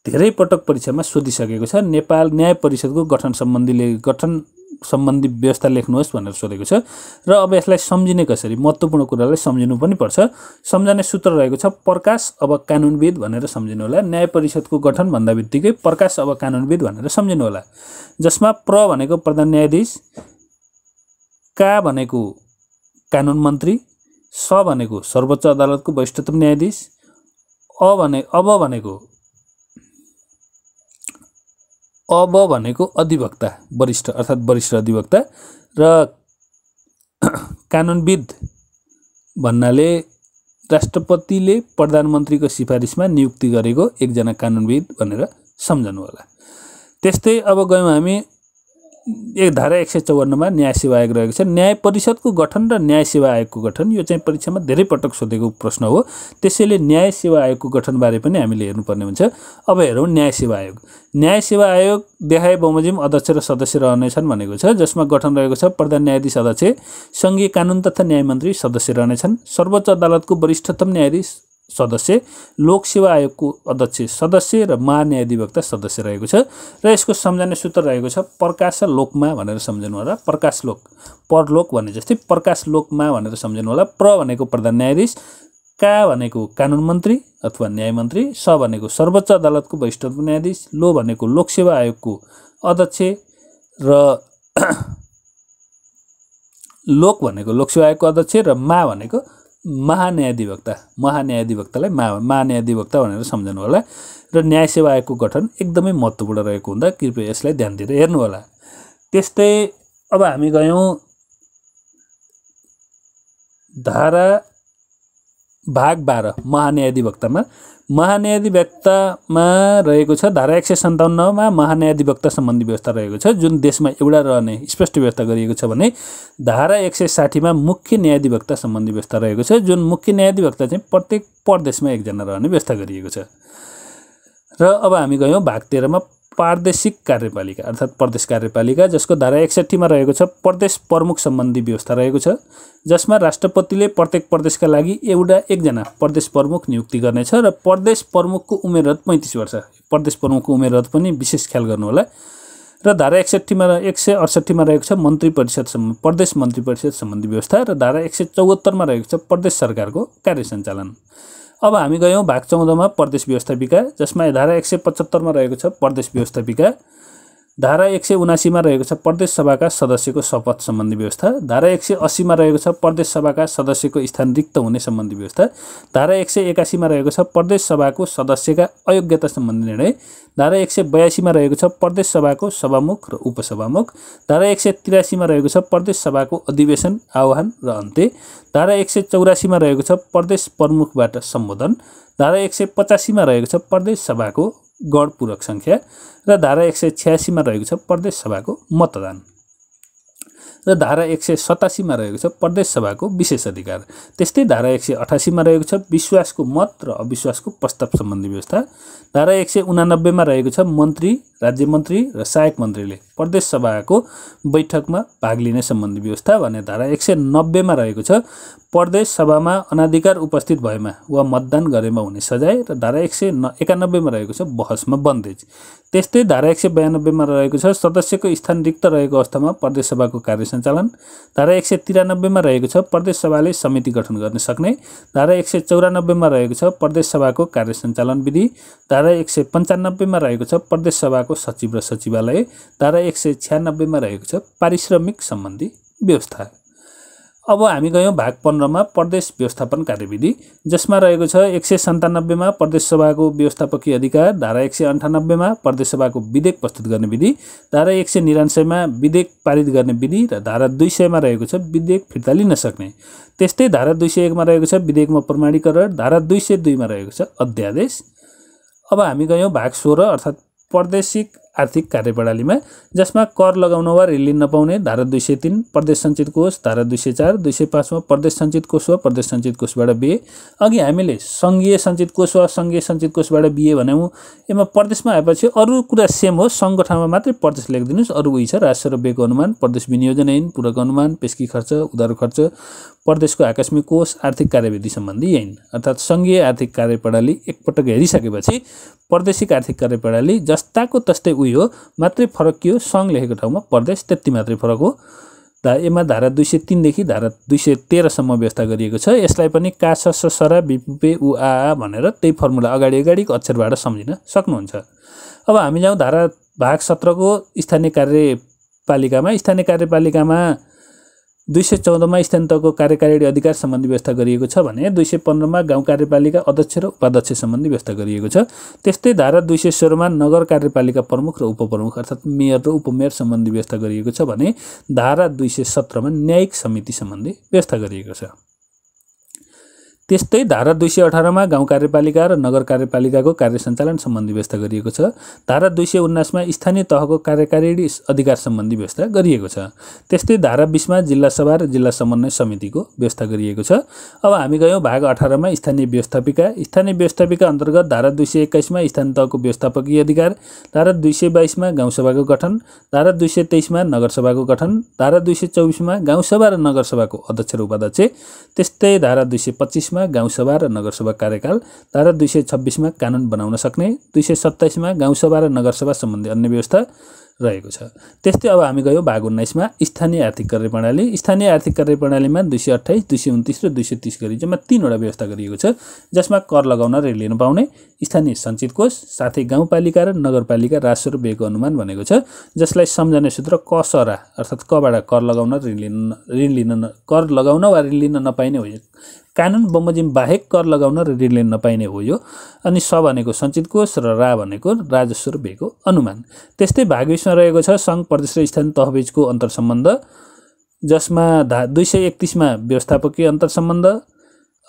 धेरै पटक परीक्षामा सोधिसकेको छ। नेपाल न्याय परिषदको गठन सम्बन्धी व्यवस्था लेख्नुहोस् भनेर सोधेको छ र अब यसलाई सम्झिने कसरी, महत्त्वपूर्ण कुरालाई सम्झिनु पनि पर्छ। सम्झने सूत्र रहेको छ प्रकाश अब कानुनविद भनेर सम्झिनु होला। न्याय परिषदको गठन भन्दा बित्तिकै प्रकाश अब कानुनविद भनेर सम्झिनु होला, जसमा प्र भनेको प्रधान न्यायाधीश, का भनेको कानुन मन्त्री, स भनेको सर्वोच्च अदालतको वरिष्ठतम न्यायाधीश, अब भनेको अधिवक्ता वरिष्ठ अर्थात् वरिष्ठ अधिवक्ता र कानुनविद भन्नाले राष्ट्रपतिले प्रधानमन्त्रीको सिफारिसमा नियुक्ति गरेको 1 जना कानुनविद भनेर सम्झनु होला। त्यस्तै अब गयौँ हामी धारा 154 मा न्याय सेवा आयोग रहेको छ। न्याय परिषदको गठन र न्याय सेवा आयोगको गठन यो चाहिँ परीक्षामा धेरै पटक सोधेको प्रश्न हो। त्यसैले न्याय सेवा आयोगको गठनबारे पनि हामीले हेर्नुपर्ने हुन्छ। अब हेरौँ न्याय सेवा आयोग। न्याय सेवा आयोग देखाए बमोजिम अध्यक्ष र सदस्य रहनेछन् भनेको छ, जसमा गठन रहेको छ प्रधान न्यायाधीश अध्यक्ष, सङ्घीय कानुन तथा न्याय मन्त्री सदस्य रहनेछन्, सर्वोच्च अदालतको वरिष्ठतम न्यायाधीश सदस्य, लोकसेवा आयोगको अध्यक्ष सदस्य र महान्यायाधिवक्ता सदस्य रहेको छ र यसको सम्झना सूत्र रहेको छ प्रकाश लोकमा भनेर सम्झनु होला। प्रकाश लोक, परलोक भने जस्तै प्रकाश लोकमा भनेर सम्झनु होला। प्र भनेको प्रधान न्यायाधीश, का भनेको कानुन मन्त्री अथवा न्याय मन्त्री, स भनेको सर्वोच्च अदालतको वरिष्ठतम न्यायाधीश, लो भनेको लोकसेवा आयोगको अध्यक्ष र लोक भनेको लोकसेवा आयोगको अध्यक्ष र मा भनेको महान्यायाधिवक्ता। महान्यायाधिवक्तालाई महान्यायाधिवक्ता भनेर सम्झनु होला। र न्याय सेवा आयोगको गठन एकदमै महत्त्वपूर्ण रहेको हुँदा कृपया यसलाई ध्यान दिएर हेर्नु होला। त्यस्तै अब हामी गयौँ धारा भाग 12 महान्यायाधिवक्तामा। महान्यायाधिवक्तामा रहेको छ धारा 157 मा महान्यायाधिवक्ता सम्बन्धी व्यवस्था रहेको छ, जुन देशमा एउटा रहने स्पष्ट व्यवस्था गरिएको छ भने धारा 160 मा मुख्य न्यायाधिवक्ता सम्बन्धी व्यवस्था रहेको छ, जुन मुख्य न्यायाधिवक्ता चाहिँ प्रत्येक प्रदेशमा एकजना रहने व्यवस्था गरिएको छ। र अब हामी गयौँ भाग 13 मा प्रादेशिक कार्यपालिका अर्थात् प्रदेश कार्यपालिका, जसको धारा 61 मा रहेको छ प्रदेश प्रमुख सम्बन्धी व्यवस्था रहेको छ, जसमा राष्ट्रपतिले प्रत्येक प्रदेशका लागि एकजना प्रदेश प्रमुख नियुक्ति गर्नेछ र प्रदेश प्रमुखको उमेररत 35 वर्ष। प्रदेश प्रमुखको उमेररत पनि विशेष ख्याल गर्नु होला। र धारा 168 मा रहेको छ मन्त्री परिषद प्रदेश मन्त्री परिषद सम्बन्धी व्यवस्था र धारा 174 मा रहेको छ प्रदेश सरकारको कार्य सञ्चालन। अब हामी गयौँ भाग 14 मा प्रदेश व्यवस्थापिका, जसमा धारा 175 मा रहेको छ प्रदेश व्यवस्थापिका, धारा 179 मा रहेको छ प्रदेश सभाका सदस्यको शपथ सम्बन्धी व्यवस्था, धारा 180 मा रहेको छ प्रदेश सभाका सदस्यको स्थान रिक्त हुने सम्बन्धी व्यवस्था, धारा 181 मा रहेको छ प्रदेश सभाको सदस्यका अयोग्यता सम्बन्धी निर्णय, धारा 182 मा रहेको छ प्रदेश सभाको सभामुख र उपसभामुख, धारा 183 मा रहेको छ प्रदेश सभाको अधिवेशन आह्वान र अन्त्य, धारा 184 मा रहेको छ प्रदेश प्रमुखबाट सम्बोधन, धारा 185 मा रहेको छ प्रदेश सभाको गण पूरक संख्या र धारा 186 मा रहेको छ प्रदेश सभाको मतदान र धारा 187 मा रहेको छ प्रदेश सभाको विशेष अधिकार। त्यस्तै धारा 188 मा रहेको छ विश्वासको मत र अविश्वासको प्रस्ताव सम्बन्धी व्यवस्था, धारा 189 मा रहेको छ मन्त्री, राज्य मन्त्री र सहायक मन्त्रीले प्रदेश सभाको बैठकमा भाग लिने सम्बन्धी व्यवस्था भने धारा 190 मा रहेको छ प्रदेश सभामा अनाधिकार उपस्थित भएमा वा मतदान गरेमा हुने सजाय र धारा 191 मा रहेको छ बहसमा बन्देज। त्यस्तै धारा 192 मा रहेको छ सदस्यको स्थान रिक्त रहेको अवस्थामा प्रदेश सभाको कार्य सञ्चालन, धारा 193 मा रहेको छ प्रदेश सभाले समिति गठन गर्न सक्ने, धारा 194 मा रहेको छ प्रदेश सभाको कार्य सञ्चालन विधि, धारा 195 मा रहेको छ प्रदेश सभाको सचिव र सचिवालय, धारा 196 मा रहेको छ पारिश्रमिक सम्बन्धी व्यवस्था। अब हामी गयौँ भाग 15 मा प्रदेश व्यवस्थापन कार्यविधि, जसमा रहेको छ 197 मा प्रदेश सभाको व्यवस्थापकीय अधिकार, धारा 198 मा प्रदेश सभाको विधेयक प्रस्तुत गर्ने विधि, धारा 199 मा विधेयक पारित गर्ने विधि र धारा 200 मा रहेको छ विधेयक फिर्ता लिन सक्ने। त्यस्तै धारा 201 मा रहेको छ विधेयकमा प्रमाणीकरण, धारा 202 मा रहेको छ अध्यादेश। अब हामी गयौँ भाग 16 अर्थात् प्रादेशिक आर्थिक कार्यप्रणालीमा, जसमा कर लगाउन वा ऋण लिन नपाउने धारा 203 प्रदेश सञ्चित कोष, धारा 204 205 मा प्रदेश सञ्चित कोष वा प्रदेश सञ्चित कोषबाट बिए। अघि हामीले सङ्घीय सञ्चित कोष वा सङ्घीय सञ्चित कोषबाट बिए भन्यौँ। यसमा प्रदेशमा आएपछि अरू कुरा सेम हो, सङ्घको ठाउँमा मात्रै प्रदेश लेखिदिनुहोस्, अरू उही छ राजस्व र व्ययको अनुमान, प्रदेश विनियोजन ऐन, पूरक अनुमान, पेस्की खर्च, उधारो खर्च, प्रदेशको आकस्मिक कोष, आर्थिक कार्यविधि सम्बन्धी ऐन। अर्थात् सङ्घीय आर्थिक कार्यप्रणाली एकपटक हेरिसकेपछि प्रादेशिक आर्थिक कार्यप्रणाली जस्ताको तस्तै उही हो, मात्रै फरक के हो सङ्घ लेखेको ठाउँमा प्रदेश, त्यति मात्रै फरक हो। यसमा धारा 203 देखि धारा 213 सम्म व्यवस्था गरिएको छ। यसलाई पनि का स स सरा बिपुपे उ आ भनेर त्यही फर्मुला अगाडिको अक्षरबाट सम्झिन सक्नुहुन्छ। अब हामी जाउँ धारा भाग 17 को स्थानीय कार्यपालिकामा 214 मा स्थानीय तहको कार्यकारिणी अधिकार सम्बन्धी व्यवस्था गरिएको छ भने 215 मा गाउँ कार्यपालिका अध्यक्ष र उपाध्यक्ष सम्बन्धी व्यवस्था गरिएको छ। त्यस्तै धारा 216 मा नगर कार्यपालिका प्रमुख र उपप्रमुख अर्थात् मेयर र उपमेयर सम्बन्धी व्यवस्था गरिएको छ भने धारा 217 मा न्यायिक समिति सम्बन्धी व्यवस्था गरिएको छ। त्यस्तै धारा 218 मा गाउँ कार्यपालिका र नगर कार्यपालिकाको कार्य सञ्चालन सम्बन्धी व्यवस्था गरिएको छ। धारा 219 मा स्थानीय तहको कार्यकारिणी अधिकार सम्बन्धी व्यवस्था गरिएको छ। त्यस्तै धारा 20 मा जिल्ला सभा र जिल्ला समन्वय समितिको व्यवस्था गरिएको छ। अब हामी गयौँ भाग 18 मा स्थानीय व्यवस्थापिका। स्थानीय व्यवस्थापिका अन्तर्गत धारा 221 मा स्थानीय तहको व्यवस्थापकीय अधिकार, धारा 222 मा गाउँसभाको गठन, धारा 223 मा नगरसभाको गठन, धारा 224 मा गाउँसभा र नगरसभाको अध्यक्ष र उपाध्यक्ष, त्यस्तै धारा 225 मा गाउँसभा र नगरसभा कार्यकाल, धारा 226 मा कानुन बनाउन सक्ने, 227 मा गाउँसभा र नगरसभा सम्बन्धी अन्य व्यवस्था रहेको छ। त्यस्तै अब हामी गयौँ भाग 19 मा स्थानीय आर्थिक कार्य प्रणाली। स्थानीय आर्थिक कार्य प्रणालीमा 228, 229 र 230 गरी जम्मा 3वटा व्यवस्था गरिएको छ, जसमा कर लगाउन ऋण लिन पाउने, स्थानीय सञ्चित कोष, साथै गाउँपालिका र नगरपालिका राजस्व र व्ययको अनुमान भनेको छ, जसलाई सम्झने सूत्र क सरा अर्थात् कबाट कर लगाउन कर लगाउन वा ऋण लिन नपाइने हो। कानुन बमोजिम बाहेक कर लगाउन र ऋण लिन नपाइने हो यो। अनि स भनेको सञ्चित कोष र रा भनेको राजस्व र व्ययको अनुमान। त्यस्तै भाग 20 मा रहेको छ सङ्घ प्रदेश र स्थानीय तहबीचको अन्तर्सम्बन्ध, जसमा 231 मा व्यवस्थापकीय अन्तर्सम्बन्ध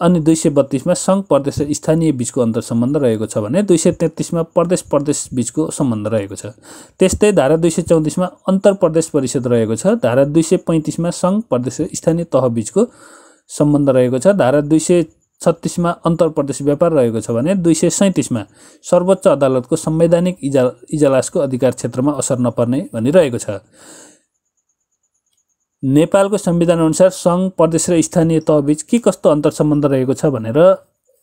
अनि 232 मा सङ्घ प्रदेश र स्थानीय बीचको अन्तर्सम्बन्ध रहेको छ भने 233 मा प्रदेश बीचको सम्बन्ध रहेको छ। त्यस्तै धारा 234 मा अन्तर प्रदेश परिषद रहेको छ। धारा 235 मा सङ्घ प्रदेश र स्थानीय तह बीचको सम्बन्ध रहेको छ। धारा 236 मा अन्तर प्रदेश व्यापार रहेको छ भने 237 मा सर्वोच्च अदालतको संवैधानिक इजलासको अधिकार क्षेत्रमा असर नपर्ने भनिरहेको छ। नेपालको संविधान अनुसार सङ्घ प्रदेश र स्थानीय तहबीच के कस्तो अन्तर्सम्बन्ध रहेको छ भनेर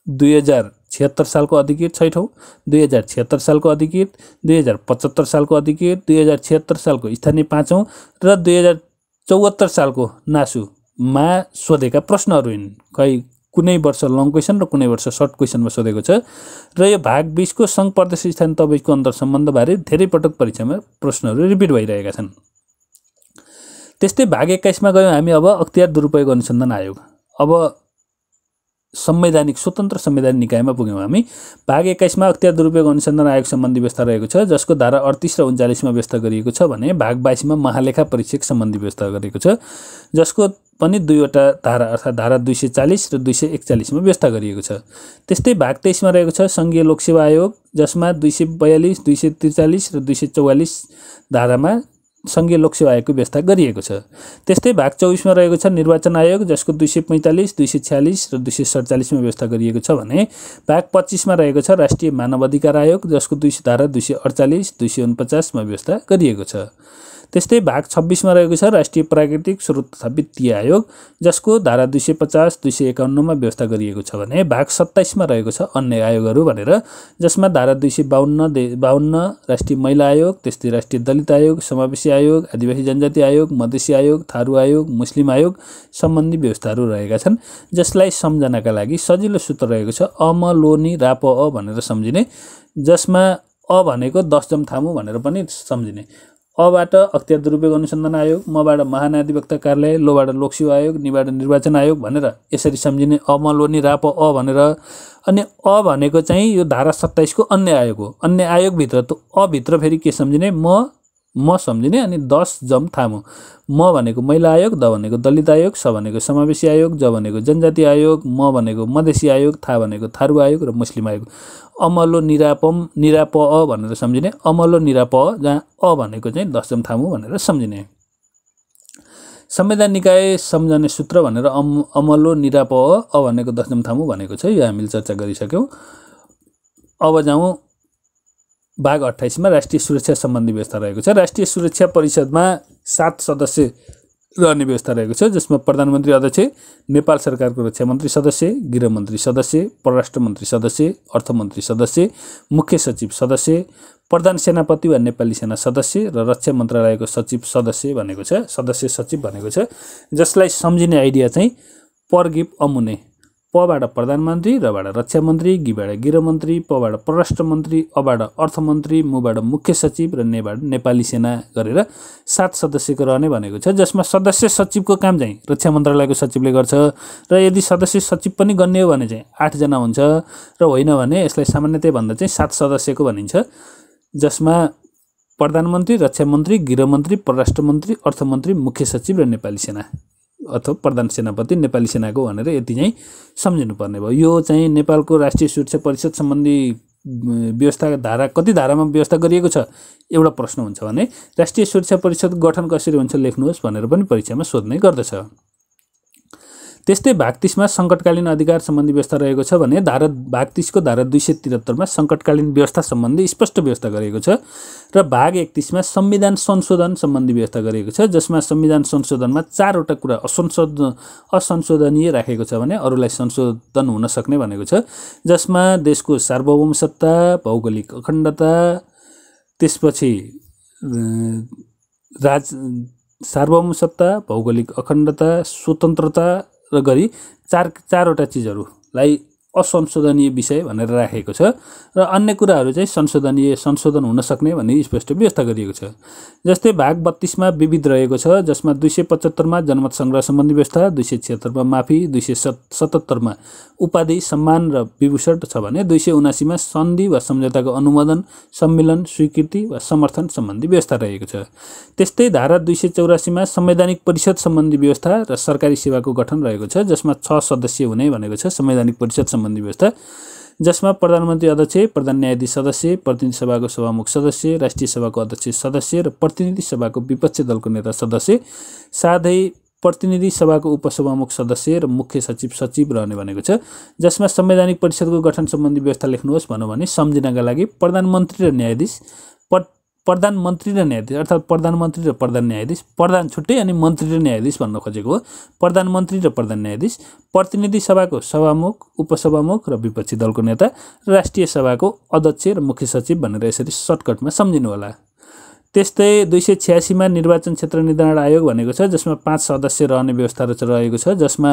2076 सालको अधिकृत 6औं, 2076 सालको अधिकृत, 2075 सालको अधिकृत, 2076 सालको स्थानीय 5औं र 2074 सालको नासुमा सोधेका प्रश्नहरू हुन्। कुनै वर्ष लङ क्वेसन र कुनै वर्ष सर्ट क्वेसनमा सोधेको छ र यो भाग 20 को सङ्घ प्रदेश स्थानीय तहबीचको अन्तर्सम्बन्ध बारे धेरै पटक परीक्षामा प्रश्नहरू रिपिट भइरहेका छन्। त्यस्तै भाग 21 मा गयौँ हामी अब अख्तियार दुरुपयोग अनुसन्धान आयोग। अब संवैधानिक स्वतन्त्र संवैधानिक निकायमा पुग्यौँ हामी। भाग 21 मा अख्तियार दुरुपयोग अनुसन्धान आयोग सम्बन्धी व्यवस्था रहेको छ, जसको धारा 38 र 39 मा व्यवस्था गरिएको छ भने भाग 22 मा महालेखा परीक्षक सम्बन्धी व्यवस्था गरिएको छ, जसको पनि दुईवटा धारा अर्थात् धारा 240 र 241 मा व्यवस्था गरिएको छ। त्यस्तै भाग 23 मा रहेको छ सङ्घीय लोकसेवा आयोग, जसमा 242, 243 र 244 धारामा सङ्घीय लोकसेवा आयोगको व्यवस्था गरिएको छ। त्यस्तै भाग 24 मा रहेको छ निर्वाचन आयोग, जसको 245, 246 र 247 मा व्यवस्था गरिएको छ भने भाग 25 मा रहेको छ राष्ट्रिय मानव अधिकार आयोग, जसको धारा 248, 249 मा व्यवस्था गरिएको छ। त्यस्तै भाग 26 मा रहेको छ राष्ट्रिय प्राकृतिक स्रोत तथा वित्तीय आयोग, जसको धारा 250, 251 मा व्यवस्था गरिएको छ भने भाग 27 मा रहेको छ अन्य आयोगहरू भनेर, जसमा धारा 252 राष्ट्रिय महिला आयोग, त्यस्तै राष्ट्रिय दलित आयोग, समावेशी आयोग, आदिवासी जनजाति आयोग, मधेसी आयोग, थारू आयोग, मुस्लिम आयोग सम्बन्धी व्यवस्थाहरू रहेका छन्, जसलाई सम्झनाका लागि सजिलो सूत्र रहेको छ अमलोनी राप अ भनेर सम्झिने, जसमा अ भनेको 10 जम थामु भनेर पनि सम्झिने। अबाट अख्तियार दुरुपयोग अनुसन्धान आयोग, मबाट महाधिवक्ता कार्यालय, लोबाट लोकसेवा आयोग, निबाट निर्वाचन आयोग भनेर यसरी सम्झिने अमलोनी राप अ भनेर। अनि अ भनेको चाहिँ यो धारा 27 को अन्य आयोग हो। अन्य आयोगभित्र त अ भित्र फेरि के सम्झिने म सम्झिने अनि 10 जम थामु। म भनेको महिला आयोग, द भनेको दलित आयोग, स भनेको समावेशी आयोग, ज भनेको जनजाति आयोग, म भनेको मधेसी आयोग, था भनेको थारू आयोग र मुस्लिम आयोग। अमलो निराप अ भनेर सम्झिने। अमलो निराप अ, जहाँ अ भनेको चाहिँ 10 जम थामु भनेर सम्झिने। संविधान निकाय सम्झने सूत्र भनेर अमलो निराप अ भनेको 10 जम थामु भनेको छ। यो हामीले चर्चा गरिसक्यौँ। अब जाउँ भाग 28 मा राष्ट्रिय सुरक्षा सम्बन्धी व्यवस्था रहेको छ। राष्ट्रिय सुरक्षा परिषदमा 7 सदस्य रहने व्यवस्था रहेको छ, जसमा प्रधानमन्त्री अध्यक्ष, नेपाल सरकारको रक्षा मन्त्री सदस्य, गृहमन्त्री सदस्य, परराष्ट्र मन्त्री सदस्य, अर्थमन्त्री सदस्य, मुख्य सचिव सदस्य, प्रधान सेनापति वा नेपाली सेना सदस्य र रक्षा मन्त्रालयको सचिव सदस्य भनेको छ, सदस्य सचिव भनेको छ, जसलाई सम्झिने आइडिया चाहिँ परगिप अमुने। पबाट प्रधानमन्त्री, रबाट रक्षा मन्त्री, गिबाट गृहमन्त्री, पबाट परराष्ट्र मन्त्री, अबाट अर्थमन्त्री, मुबाट मुख्य सचिव र नेबाट नेपाली सेना गरेर 7 सदस्यको रहने भनेको छ, जसमा सदस्य सचिवको काम चाहिँ रक्षा मन्त्रालयको सचिवले गर्छ र यदि सदस्य सचिव पनि गन्ने हो भने चाहिँ 8 जना हुन्छ र होइन भने यसलाई सामान्यतया भन्दा चाहिँ 7 सदस्यको भनिन्छ, जसमा प्रधानमन्त्री, रक्षा मन्त्री, गृहमन्त्री, परराष्ट्र मन्त्री, अर्थमन्त्री, मुख्य सचिव र नेपाली सेना अथवा प्रधान सेनापति नेपाली सेनाको भनेर यति चाहिँ सम्झिनुपर्ने भयो। यो चाहिँ नेपालको राष्ट्रिय सुरक्षा परिषद सम्बन्धी व्यवस्था धारा कति धारामा व्यवस्था गरिएको छ एउटा प्रश्न हुन्छ भने राष्ट्रिय सुरक्षा परिषद गठन कसरी हुन्छ लेख्नुहोस् भनेर पनि परीक्षामा सोध्ने गर्दछ। त्यस्तै भाग 30 मा सङ्कटकालीन अधिकार सम्बन्धी व्यवस्था रहेको छ भने भाग 30 को धारा 273 मा सङ्कटकालीन व्यवस्था सम्बन्धी स्पष्ट व्यवस्था गरिएको छ र भाग 31 मा संविधान संशोधन सम्बन्धी व्यवस्था गरिएको छ, जसमा संविधान संशोधनमा 4 वटा कुरा असंशोधनीय राखेको छ भने अरूलाई संशोधन हुन सक्ने भनेको छ, जसमा देशको सार्वभौम सत्ता, भौगोलिक अखण्डता, त्यसपछि सार्वभौम सत्ता, भौगोलिक अखण्डता, स्वतन्त्रता र गरी चारवटा चिजहरूलाई असंशोधनीय विषय भनेर राखेको छ र अन्य कुराहरू चाहिँ संशोधन हुन सक्ने भन्ने स्पष्ट व्यवस्था गरिएको छ। जस्तै भाग 32 मा विविध रहेको छ, जसमा 275 मा जनमत संग्रह सम्बन्धी व्यवस्था, 276 मा माफी, 277 मा उपाधि, सम्मान र विभूषण छ भने 279 मा सन्धि वा सम्झौताको अनुमोदन, सम्मेलन, स्वीकृति वा समर्थन सम्बन्धी व्यवस्था रहेको छ। त्यस्तै धारा 284 मा संवैधानिक परिषद सम्बन्धी व्यवस्था र सरकारी सेवाको गठन रहेको छ, जसमा 6 सदस्य हुने भनेको छ संवैधानिक परिषद सम्बन्धी व्यवस्था, जसमा प्रधानमन्त्री अध्यक्ष, प्रधान न्यायाधीश सदस्य, प्रतिनिधि सभाको सभामुख सदस्य, राष्ट्रिय सभाको अध्यक्ष सदस्य र प्रतिनिधि सभाको विपक्ष दलको नेता सदस्य, साथै प्रतिनिधि सभाको उपसभामुख सदस्य र मुख्य सचिव रहने भनेको छ। जसमा संवैधानिक परिषदको गठन सम्बन्धी व्यवस्था लेख्नुहोस् भनौँ भने सम्झिनका लागि प्रधानमन्त्री र न्यायाधीश अर्थात् प्रधानमन्त्री र प्रधान न्यायाधीश, प्रधान छुट्टै अनि मन्त्री र न्यायाधीश भन्न खोजेको हो। प्रधानमन्त्री र प्रधान न्यायाधीश, प्रतिनिधि सभाको सभामुख, उपसभामुख र विपक्षी दलको नेता, राष्ट्रिय सभाको अध्यक्ष र मुख्य सचिव भनेर यसरी सर्टकटमा सम्झिनु होला। त्यस्तै 286 मा निर्वाचन क्षेत्र निर्धारण आयोग भनेको छ, जसमा 5 सदस्य रहने व्यवस्था रहेको छ, जसमा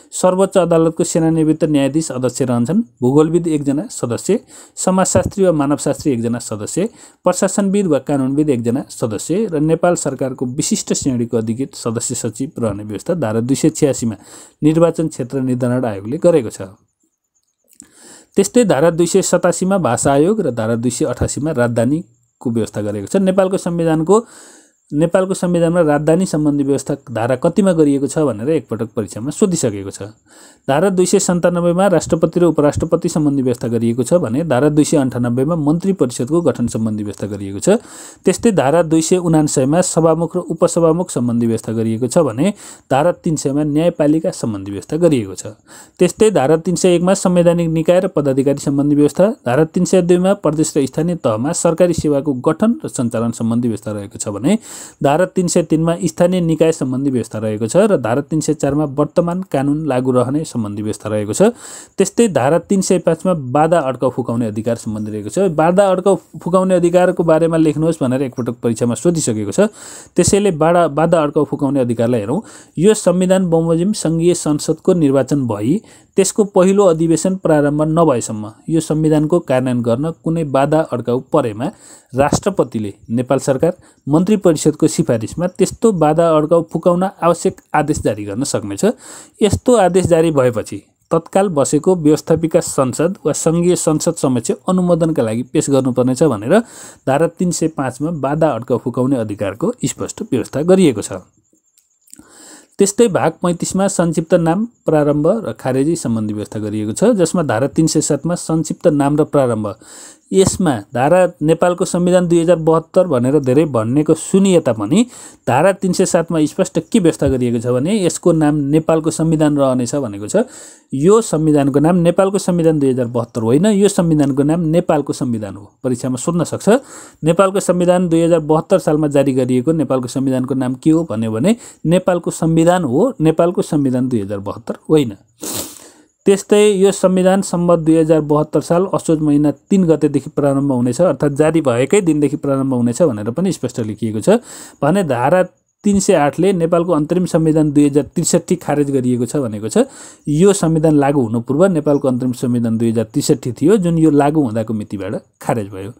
सर्वोच्च अदालतको सेवानिवृत्त न्यायाधीश अध्यक्ष रहन्छन्, भूगोलविद 1 जना सदस्य, समाजशास्त्री वा मानवशास्त्री 1 जना सदस्य, प्रशासनविद वा कानुनविद 1 जना सदस्य र नेपाल सरकारको विशिष्ट श्रेणीको अधिकृत सदस्य सचिव रहने व्यवस्था धारा 286 मा निर्वाचन क्षेत्र निर्धारण आयोगले गरेको छ। त्यस्तै धारा 287 मा भाषा आयोग र धारा 288 मा राजधानी को व्यवस्था गरेको छ। नेपालको संविधानमा राजधानी सम्बन्धी व्यवस्था धारा कतिमा गरिएको छ भनेर एकपटक परीक्षामा सोधिसकेको छ। धारा 297 मा राष्ट्रपति र उपराष्ट्रपति सम्बन्धी व्यवस्था गरिएको छ भने धारा 298 मा मन्त्री परिषदको गठन सम्बन्धी व्यवस्था गरिएको छ। त्यस्तै धारा 299 मा सभामुख र उपसभामुख सम्बन्धी व्यवस्था गरिएको छ भने धारा 300 मा न्यायपालिका सम्बन्धी व्यवस्था गरिएको छ। त्यस्तै धारा 301 मा संवैधानिक निकाय र पदाधिकारी सम्बन्धी व्यवस्था, धारा 302 मा प्रदेश र स्थानीय तहमा सरकारी सेवाको गठन र सञ्चालन सम्बन्धी व्यवस्था रहेको छ भने धारा 303 मा स्थानीय निकाय सम्बन्धी व्यवस्था रहेको छ र धारा 304 मा वर्तमान कानुन लागू रहने सम्बन्धी व्यवस्था रहेको छ। त्यस्तै धारा 305 मा बाधा अड्काउ फुकाउने अधिकार सम्बन्धी रहेको छ। बाधा अड्काउ फुकाउने अधिकारको बारेमा लेख्नुहोस् भनेर एकपटक परीक्षामा सोधिसकेको छ। त्यसैले बाधा अड्काउ फुकाउने अधिकारलाई हेरौँ। यो संविधान बमोजिम संघीय संसदको निर्वाचन भई त्यसको पहिलो अधिवेशन प्रारम्भ नभएसम्म यो संविधानको कार्यान्वयन गर्न कुनै बाधा अड्काउ परेमा राष्ट्रपतिले नेपाल सरकार मन्त्री परिषदको सिफारिसमा त्यस्तो बाधा अड्काउ फुकाउन आवश्यक आदेश जारी गर्न सक्नेछ। यस्तो आदेश जारी भएपछि तत्काल बसेको व्यवस्थापिका संसद वा संघीय संसद समक्ष अनुमोदनका लागि पेश गर्नुपर्नेछ भनेर धारा 305 मा बाधा अड्काउ फुकाउने अधिकारको स्पष्ट व्यवस्था गरिएको छ। त्यस्तै भाग 35 मा संक्षिप्त नाम, प्रारम्भ र खारेजी सम्बन्धी व्यवस्था गरिएको छ, जसमा धारा 307 मा संक्षिप्त नाम र प्रारम्भ, यसमा धारा नेपालको संविधान 2072 भनेर धेरै भन्नेको सुनिए तापनि धारा 307 मा स्पष्ट के व्यवस्था गरिएको छ भने यसको नाम नेपालको संविधान रहनेछ भनेको छ। यो संविधानको नाम नेपालको संविधान 2072 होइन, यो संविधानको नाम नेपालको संविधान हो। परीक्षामा सोध्न सक्छ नेपालको संविधान 2072 सालमा जारी गरिएको नेपालको संविधानको नाम के हो भन्यो भने नेपालको संविधान हो, नेपालको संविधान 2072 होइन। त्यस्तै यो संविधान सम्वत 2072 साल असोज महिना 3 गतेदेखि प्रारम्भ हुनेछ, अर्थात् जारी भएकै दिनदेखि प्रारम्भ हुनेछ भनेर पनि स्पष्ट लेखिएको छ भने धारा 308 ले नेपालको अन्तरिम संविधान 2063 खारेज गरिएको छ भनेको छ। यो संविधान लागू हुनु पूर्व नेपालको अन्तरिम संविधान 2063 थियो, जुन यो लागू हुँदाको मितिबाट खारेज भयो।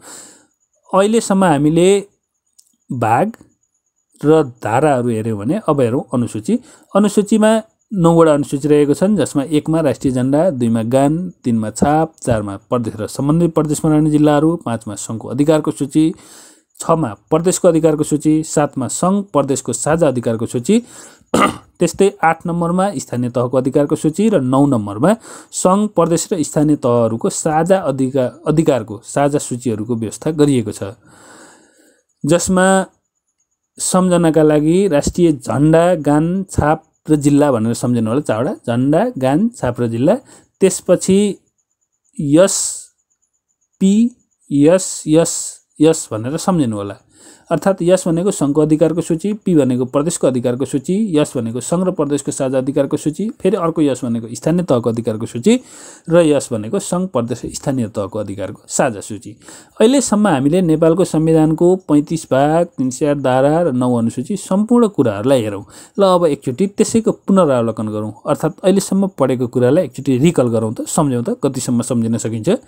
अहिलेसम्म हामीले भाग र धाराहरू हेर्यौँ भने अब हेरौँ अनुसूची। अनुसूचीमा 9 वटा अनुसूची रहेको छन्, जसमा 1 मा राष्ट्रिय झण्डा, 2 मा गान, 3 मा छाप, 4 मा प्रदेश र सम्बन्धित प्रदेशमा रहने जिल्लाहरू, 5 मा सङ्घको अधिकारको सूची, 6 मा प्रदेशको अधिकारको सूची, 7 मा सङ्घ प्रदेशको साझा अधिकारको सूची, त्यस्तै 8 नम्बरमा स्थानीय तहको अधिकारको सूची र 9 नम्बरमा सङ्घ प्रदेश र स्थानीय तहहरूको साझा अधिकारको साझा सूचीहरूको व्यवस्था गरिएको छ। जसमा सम्झनाका लागि राष्ट्रिय झण्डा, गान, छाप र जिल्ला भनेर सम्झिनु होला। चारवटा झन्डा, गान, छाप र जिल्ला। त्यसपछि यस, पी, यस भनेर सम्झिनु होला। अर्थात् यस भनेको सङ्घको अधिकारको सूची, पी भनेको प्रदेशको अधिकारको सूची, यस भनेको सङ्घ र प्रदेशको साझा अधिकारको सूची, फेरि अर्को यस भनेको स्थानीय तहको अधिकारको सूची र यस भनेको सङ्घ, प्रदेश र स्थानीय तहको अधिकारको साझा सूची। अहिलेसम्म हामीले नेपालको संविधानको 35 भाग, 308 धारा र 9 अनुसूची सम्पूर्ण कुराहरूलाई हेरौँ। ल अब एकचोटि त्यसैको पुनरावलोकन गरौँ, अर्थात् अहिलेसम्म पढेको कुरालाई एकचोटि रिकल गरौँ त, सम्झौँ त कतिसम्म सम्झिन सकिन्छ।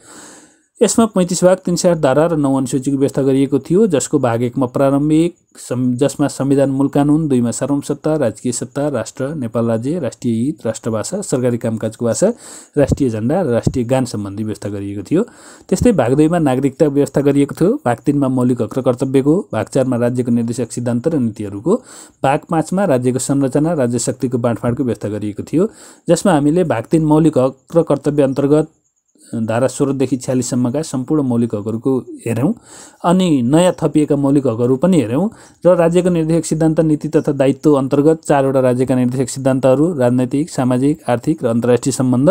यसमा 35 भाग, 308 धारा र 9 अनुसूचीको व्यवस्था गरिएको थियो, जसको भाग 1 मा प्रारम्भिक, जसमा संविधान मूल कानुन, 2 मा सार्वभौमसत्ता, राजकीय सत्ता, राष्ट्र, नेपाल राज्य, राष्ट्रिय हित, राष्ट्रभाषा, सरकारी कामकाजको भाषा, राष्ट्रिय झण्डा र राष्ट्रिय गान सम्बन्धी व्यवस्था गरिएको थियो। त्यस्तै भाग 2 मा नागरिकता व्यवस्था गरिएको थियो, भाग 3 मा मौलिक हक र कर्तव्यको, भाग 4 मा राज्यको निर्देशक सिद्धान्त र नीतिहरूको, भाग 5 मा राज्यको संरचना, राज्य शक्तिको बाँडफाँडको व्यवस्था गरिएको थियो, जसमा हामीले भाग 3 मौलिक हक र कर्तव्य अन्तर्गत धारा 16 देखि 46 सम्मका सम्पूर्ण मौलिक हकहरूको हेऱ्यौँ। अनि नयाँ थपिएका मौलिक हकहरू पनि हेऱ्यौँ र राज्यको निर्देशक सिद्धान्त, नीति तथा दायित्व अन्तर्गत 4 वटा राज्यका निर्देशक सिद्धान्तहरू, राजनैतिक, सामाजिक, आर्थिक र अन्तर्राष्ट्रिय सम्बन्ध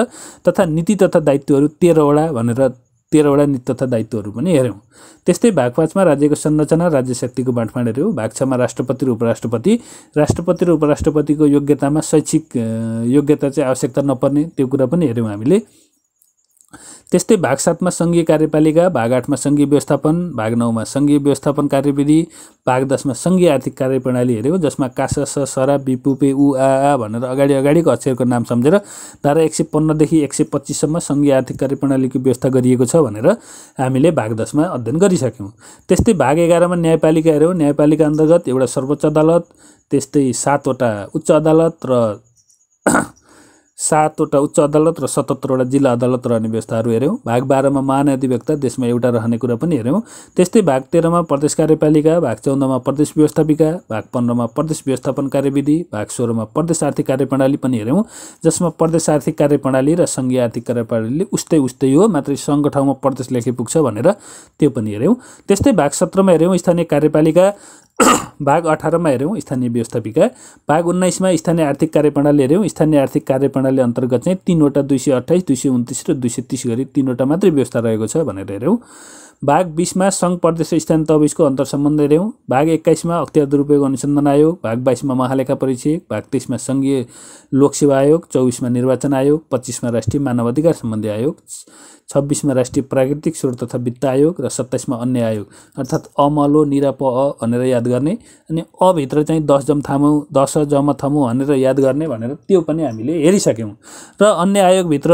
तथा नीति तथा दायित्वहरू 13 वटा भनेर 13 वटा नीति तथा दायित्वहरू पनि हेऱ्यौँ। त्यस्तै भाग 5 मा राज्यको संरचना, राज्य शक्तिको बाँडफाँड हेऱ्यौँ। भाग 6 मा राष्ट्रपति र उपराष्ट्रपति, राष्ट्रपति र उपराष्ट्रपतिको योग्यतामा शैक्षिक योग्यता चाहिँ आवश्यकता नपर्ने त्यो कुरा पनि हेऱ्यौँ हामीले। त्यस्तै भाग 7 मा सङ्घीय कार्यपालिका, भाग 8 मा सङ्घीय व्यवस्थापन, भाग 9 मा सङ्घीय व्यवस्थापन कार्यविधि, भाग 10 मा सङ्घीय आर्थिक कार्यप्रणाली हेऱ्यौँ, जसमा कासा, स, सरा, बिपु, पे, उ, आ भनेर अगाडिको अक्षरको नाम सम्झेर धारा 115 देखि 125 सम्म सङ्घीय आर्थिक कार्यप्रणालीको व्यवस्था गरिएको छ भनेर हामीले भाग 10 मा अध्ययन गरिसक्यौँ। त्यस्तै भाग 11 मा न्यायपालिका हेऱ्यौँ। न्यायपालिका अन्तर्गत एउटा सर्वोच्च अदालत, त्यस्तै 7 वटा उच्च अदालत र 7 वटा उच्च अदालत र 77 वटा जिल्ला अदालत रहने व्यवस्थाहरू हेऱ्यौँ। भाग 12 मा महाधिवक्ता, देशमा एउटा रहने कुरा पनि हेऱ्यौँ। त्यस्तै भाग 13 मा प्रदेश कार्यपालिका, भाग 14 मा प्रदेश व्यवस्थापिका, भाग 15 मा प्रदेश व्यवस्थापन कार्यविधि, भाग 16 मा प्रदेश आर्थिक कार्यप्रणाली पनि हेऱ्यौँ, जसमा प्रदेश आर्थिक कार्यप्रणाली र सङ्घीय आर्थिक कार्यप्रणाली उस्तै हो, मात्रै सङ्घको ठाउँमा प्रदेश लेखे पुग्छ भनेर त्यो पनि हेऱ्यौँ। त्यस्तै भाग 17 मा हेऱ्यौँ स्थानीय कार्यपालिका, भाग 18 मा हेऱ्यौँ स्थानीय व्यवस्थापिका, भाग 19 मा स्थानीय आर्थिक कार्यप्रणाली हेऱ्यौँ। स्थानीय आर्थिक कार्यप्रणाली अन्तर्गत चाहिँ 3 वटा 228, 229 र 230 गरी 3 वटा मात्रै व्यवस्था रहेको छ भनेर हेऱ्यौँ। भाग 20 मा सङ्घ, प्रदेश र स्थानीय तहबिचको अन्तर्सम्बन्ध हेऱ्यौँ। भाग 21 मा अख्तियार दुरुपयोग अनुसन्धान आयोग, भाग 22 मा महालेखा परीक्षक, भाग 23 मा सङ्घीय लोकसेवा आयोग, 24 मा निर्वाचन आयोग, 25 मा राष्ट्रिय मानव अधिकार सम्बन्धी आयोग, 26 मा राष्ट्रिय प्राकृतिक स्रोत तथा वित्त आयोग र 27 मा अन्य आयोग, अर्थात् अमलो निराप भनेर याद गर्ने, अनि अभित्र चाहिँ 10 जम थमु भनेर याद गर्ने भनेर त्यो पनि हामीले हेरिसक्यौँ। र अन्य आयोगभित्र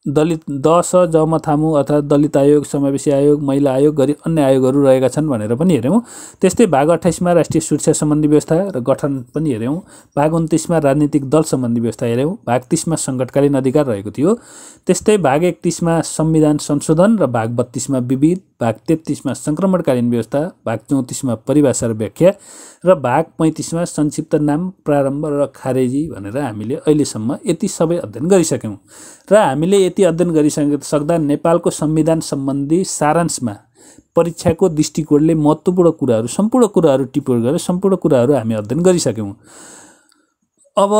दलित 10 जम थामु अर्थात् दलित आयोग, समावेशी आयोग, महिला आयोग गरी अन्य आयोगहरू रहेका छन् भनेर पनि हेऱ्यौँ। त्यस्तै भाग 28 मा राष्ट्रिय सुरक्षा सम्बन्धी व्यवस्था र गठन पनि हेऱ्यौँ। भाग 29 मा राजनीतिक दल सम्बन्धी व्यवस्था हेऱ्यौँ। भाग 30 मा सङ्कटकालीन अधिकार रहेको थियो। त्यस्तै भाग 31 मा संविधान संशोधन र भाग 32 मा विविध, भाग 33 मा सङ्क्रमणकालीन व्यवस्था, भाग 34 मा परिभाषा र व्याख्या र भाग 35 मा संक्षिप्त नाम, प्रारम्भ र खारेजी भनेर हामीले अहिलेसम्म यति सबै अध्ययन गरिसक्यौँ। र हामीले यति अध्ययन गरिसक्दा नेपालको संविधान सम्बन्धी सारांशमा परीक्षाको दृष्टिकोणले महत्त्वपूर्ण कुराहरू, सम्पूर्ण कुराहरू टिप्पणी गरेर सम्पूर्ण कुराहरू हामी अध्ययन गरिसक्यौँ। अब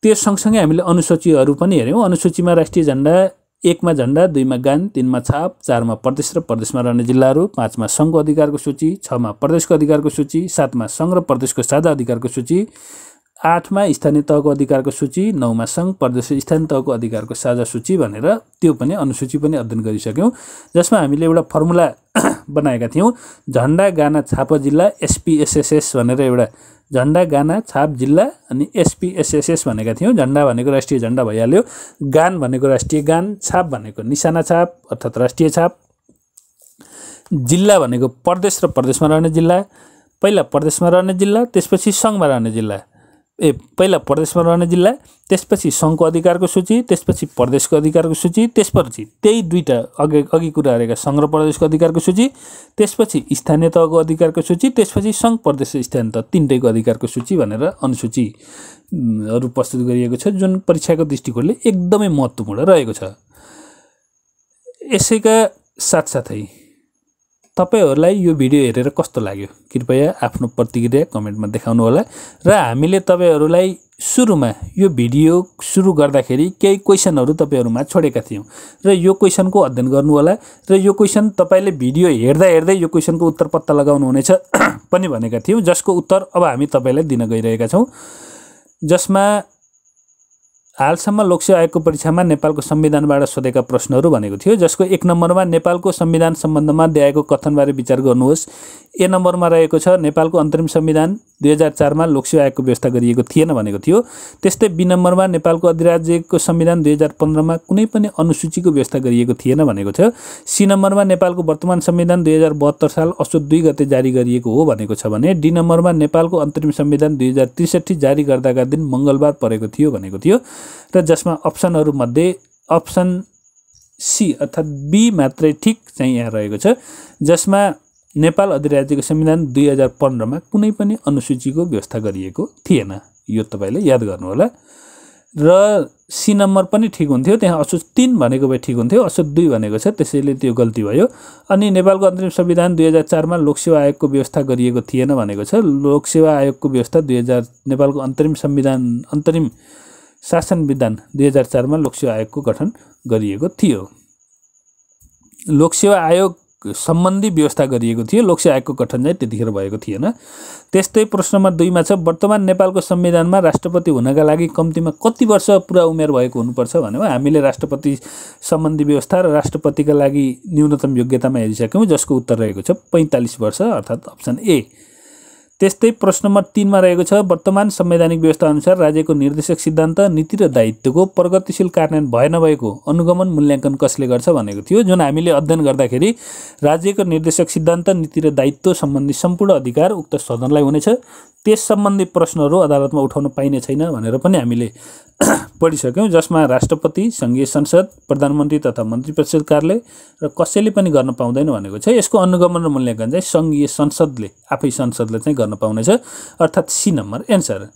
त्यो सँगसँगै हामीले अनुसूचीहरू पनि हेऱ्यौँ। अनुसूचीमा राष्ट्रिय झण्डा, 1 मा झण्डा, 2 मा गान, 3 मा छाप, 4 मा प्रदेश र प्रदेशमा रहने जिल्लाहरू, 5 मा सङ्घको अधिकारको सूची, 6 मा प्रदेशको अधिकारको सूची, 7 मा सङ्घ र प्रदेशको साझा अधिकारको सूची, 8 मा स्थानीय तहको अधिकारको सूची, 9 मा सङ्घ, प्रदेश र स्थानीय तहको अधिकारको साझा सूची भनेर त्यो पनि अनुसूची पनि अध्ययन गरिसक्यौँ, जसमा हामीले एउटा फर्मुला बनाएका थियौँ। झण्डा, गाना, छाप, जिल्ला, एसपीएसएसएस भनेर एउटा झण्डा, गाना, छाप, जिल्ला अनि एसपीएसएसएस भनेका थियौँ। झण्डा भनेको राष्ट्रिय झण्डा भइहाल्यो, गान भनेको राष्ट्रिय गान, छाप भनेको निशाना छाप अर्थात् राष्ट्रिय छाप, जिल्ला भनेको प्रदेश र प्रदेशमा रहने जिल्ला, पहिला प्रदेशमा रहने जिल्ला त्यसपछि सङ्घमा रहने जिल्ला, पहिला प्रदेशमा रहने जिल्ला त्यसपछि सङ्घको अधिकारको सूची, त्यसपछि प्रदेशको अधिकारको सूची, त्यसपछि त्यही दुईटा अघि कुरा गरेका सङ्घ र प्रदेशको अधिकारको सूची, त्यसपछि स्थानीय तहको अधिकारको सूची, त्यसपछि सङ्घ, प्रदेश र स्थानीय तह तीनटैको अधिकारको सूची भनेर अनुसूचीहरू प्रस्तुत गरिएको छ, जुन परीक्षाको दृष्टिकोणले एकदमै महत्त्वपूर्ण रहेको छ। यसैका साथसाथै तपाईहरुलाई यो भिडियो हेरेर कस्तो लाग्यो कृपया आफ्नो प्रतिक्रिया कमेन्टमा देखाउनु होला र हामीले तपाईहरुलाई सुरुमा यो भिडियो सुरु गर्दाखेरि केही क्वेसनहरू तपाईहरुमा छोडेका थियौं र यो क्वेसनको अध्ययन गर्नु होला र यो क्वेसन तपाईले भिडियो हेर्दा हेर्दै यो क्वेसनको उत्तर पत्ता लगाउनु हुनेछ पनि भनेका थियौं, जसको उत्तर अब हामी तपाईलाई दिन गइरहेका छौं। जसमा हालसम्म लोकसेवा आयोगको परीक्षामा नेपालको संविधानबाट सोधेका प्रश्नहरू भनेको थियो, जसको 1 नम्बरमा नेपालको संविधान सम्बन्धमा दिएको कथनबारे विचार गर्नुहोस्। ए नम्बरमा रहेको छ नेपालको अन्तरिम संविधान 2004 मा लोकसेवा आयोगको व्यवस्था गरिएको थिएन भनेको थियो। त्यस्तै बी नम्बरमा नेपालको अधिराज्यको संविधान 2015 मा कुनै पनि अनुसूचीको व्यवस्था गरिएको थिएन भनेको छ। सी नम्बरमा नेपालको वर्तमान संविधान 2072 साल असोज 2 गते जारी गरिएको हो भनेको छ भने डी नम्बरमा नेपालको अन्तरिम संविधान 2063 जारी गर्दाका दिन मंगलबार परेको थियो भनेको थियो। र जसमा अप्सनहरु मध्ये अप्सन सी अर्थात बी मात्रै ठीक चाहिँ यहाँ रहेको छ, जसमा नेपाल अधिराज्यको संविधान 2015 मा कुनै पनि अनुसूचीको व्यवस्था गरिएको थिएन। यो तपाईले याद गर्नु होला। र सी नम्बर पनि ठीक हुन्थ्यो, त्यहाँ असोज 3 भनेको भए ठीक हुन्थ्यो, असोज 2 भनेको छ, त्यसैले त्यो गल्ती भयो। अनि नेपालको अन्तरिम संविधान 2004 मा लोकसेवा आयोगको व्यवस्था गरिएको थिएन भनेको छ। लोकसेवा आयोगको व्यवस्था 2000 नेपालको अन्तरिम संविधान अन्तरिम शासन विधान 2004 मा लोकसेवा आयोगको गठन गरिएको थियो। लोकसेवा आयोग सम्बन्धी व्यवस्था गरिएको थियो, लोकसेवा आयोगको गठन चाहिँ त्यतिखेर भएको थिएन। त्यस्तै प्रश्न नम्बर 2 मा छ वर्तमान नेपालको संविधानमा राष्ट्रपति हुनका लागि कम्तीमा कति वर्ष पुरा उमेर भएको हुनुपर्छ भनेमा हामीले राष्ट्रपति सम्बन्धी व्यवस्था र राष्ट्रपतिका लागि न्यूनतम योग्यतामा हेरिसक्यौं, जसको उत्तर रहेको छ 45 वर्ष अर्थात अप्सन ए। त्यस्तै प्रश्न नम्बर 3 मा रहेको छ वर्तमान संवैधानिक व्यवस्था अनुसार राज्यको निर्देशक सिद्धान्त नीति र दायित्वको प्रगतिशील कार्यान्वयन भए नभएको अनुगमन मूल्याङ्कन कसले गर्छ भनेको थियो, जुन हामीले अध्ययन गर्दाखेरि राज्यको निर्देशक सिद्धान्त नीति र दायित्व सम्बन्धी सम्पूर्ण अधिकार उक्त सदनलाई हुनेछ। त्यस सम्बन्धी प्रश्नहरू अदालतमा उठाउन पाइने छैन भनेर पनि हामीले पढिसक्यौं, जसमा राष्ट्रपति, संघीय संसद, प्रधानमन्त्री तथा मन्त्री परिषद कार्यालय र कसैले पनि गर्न पाउँदैन भनेको छ। यसको अनुगमन र मूल्याङ्कन चाहिँ संघीय संसदले आफै संसदले चाहिँ गर्न पाउनेछ, अर्थात सी नम्बर एन्सर।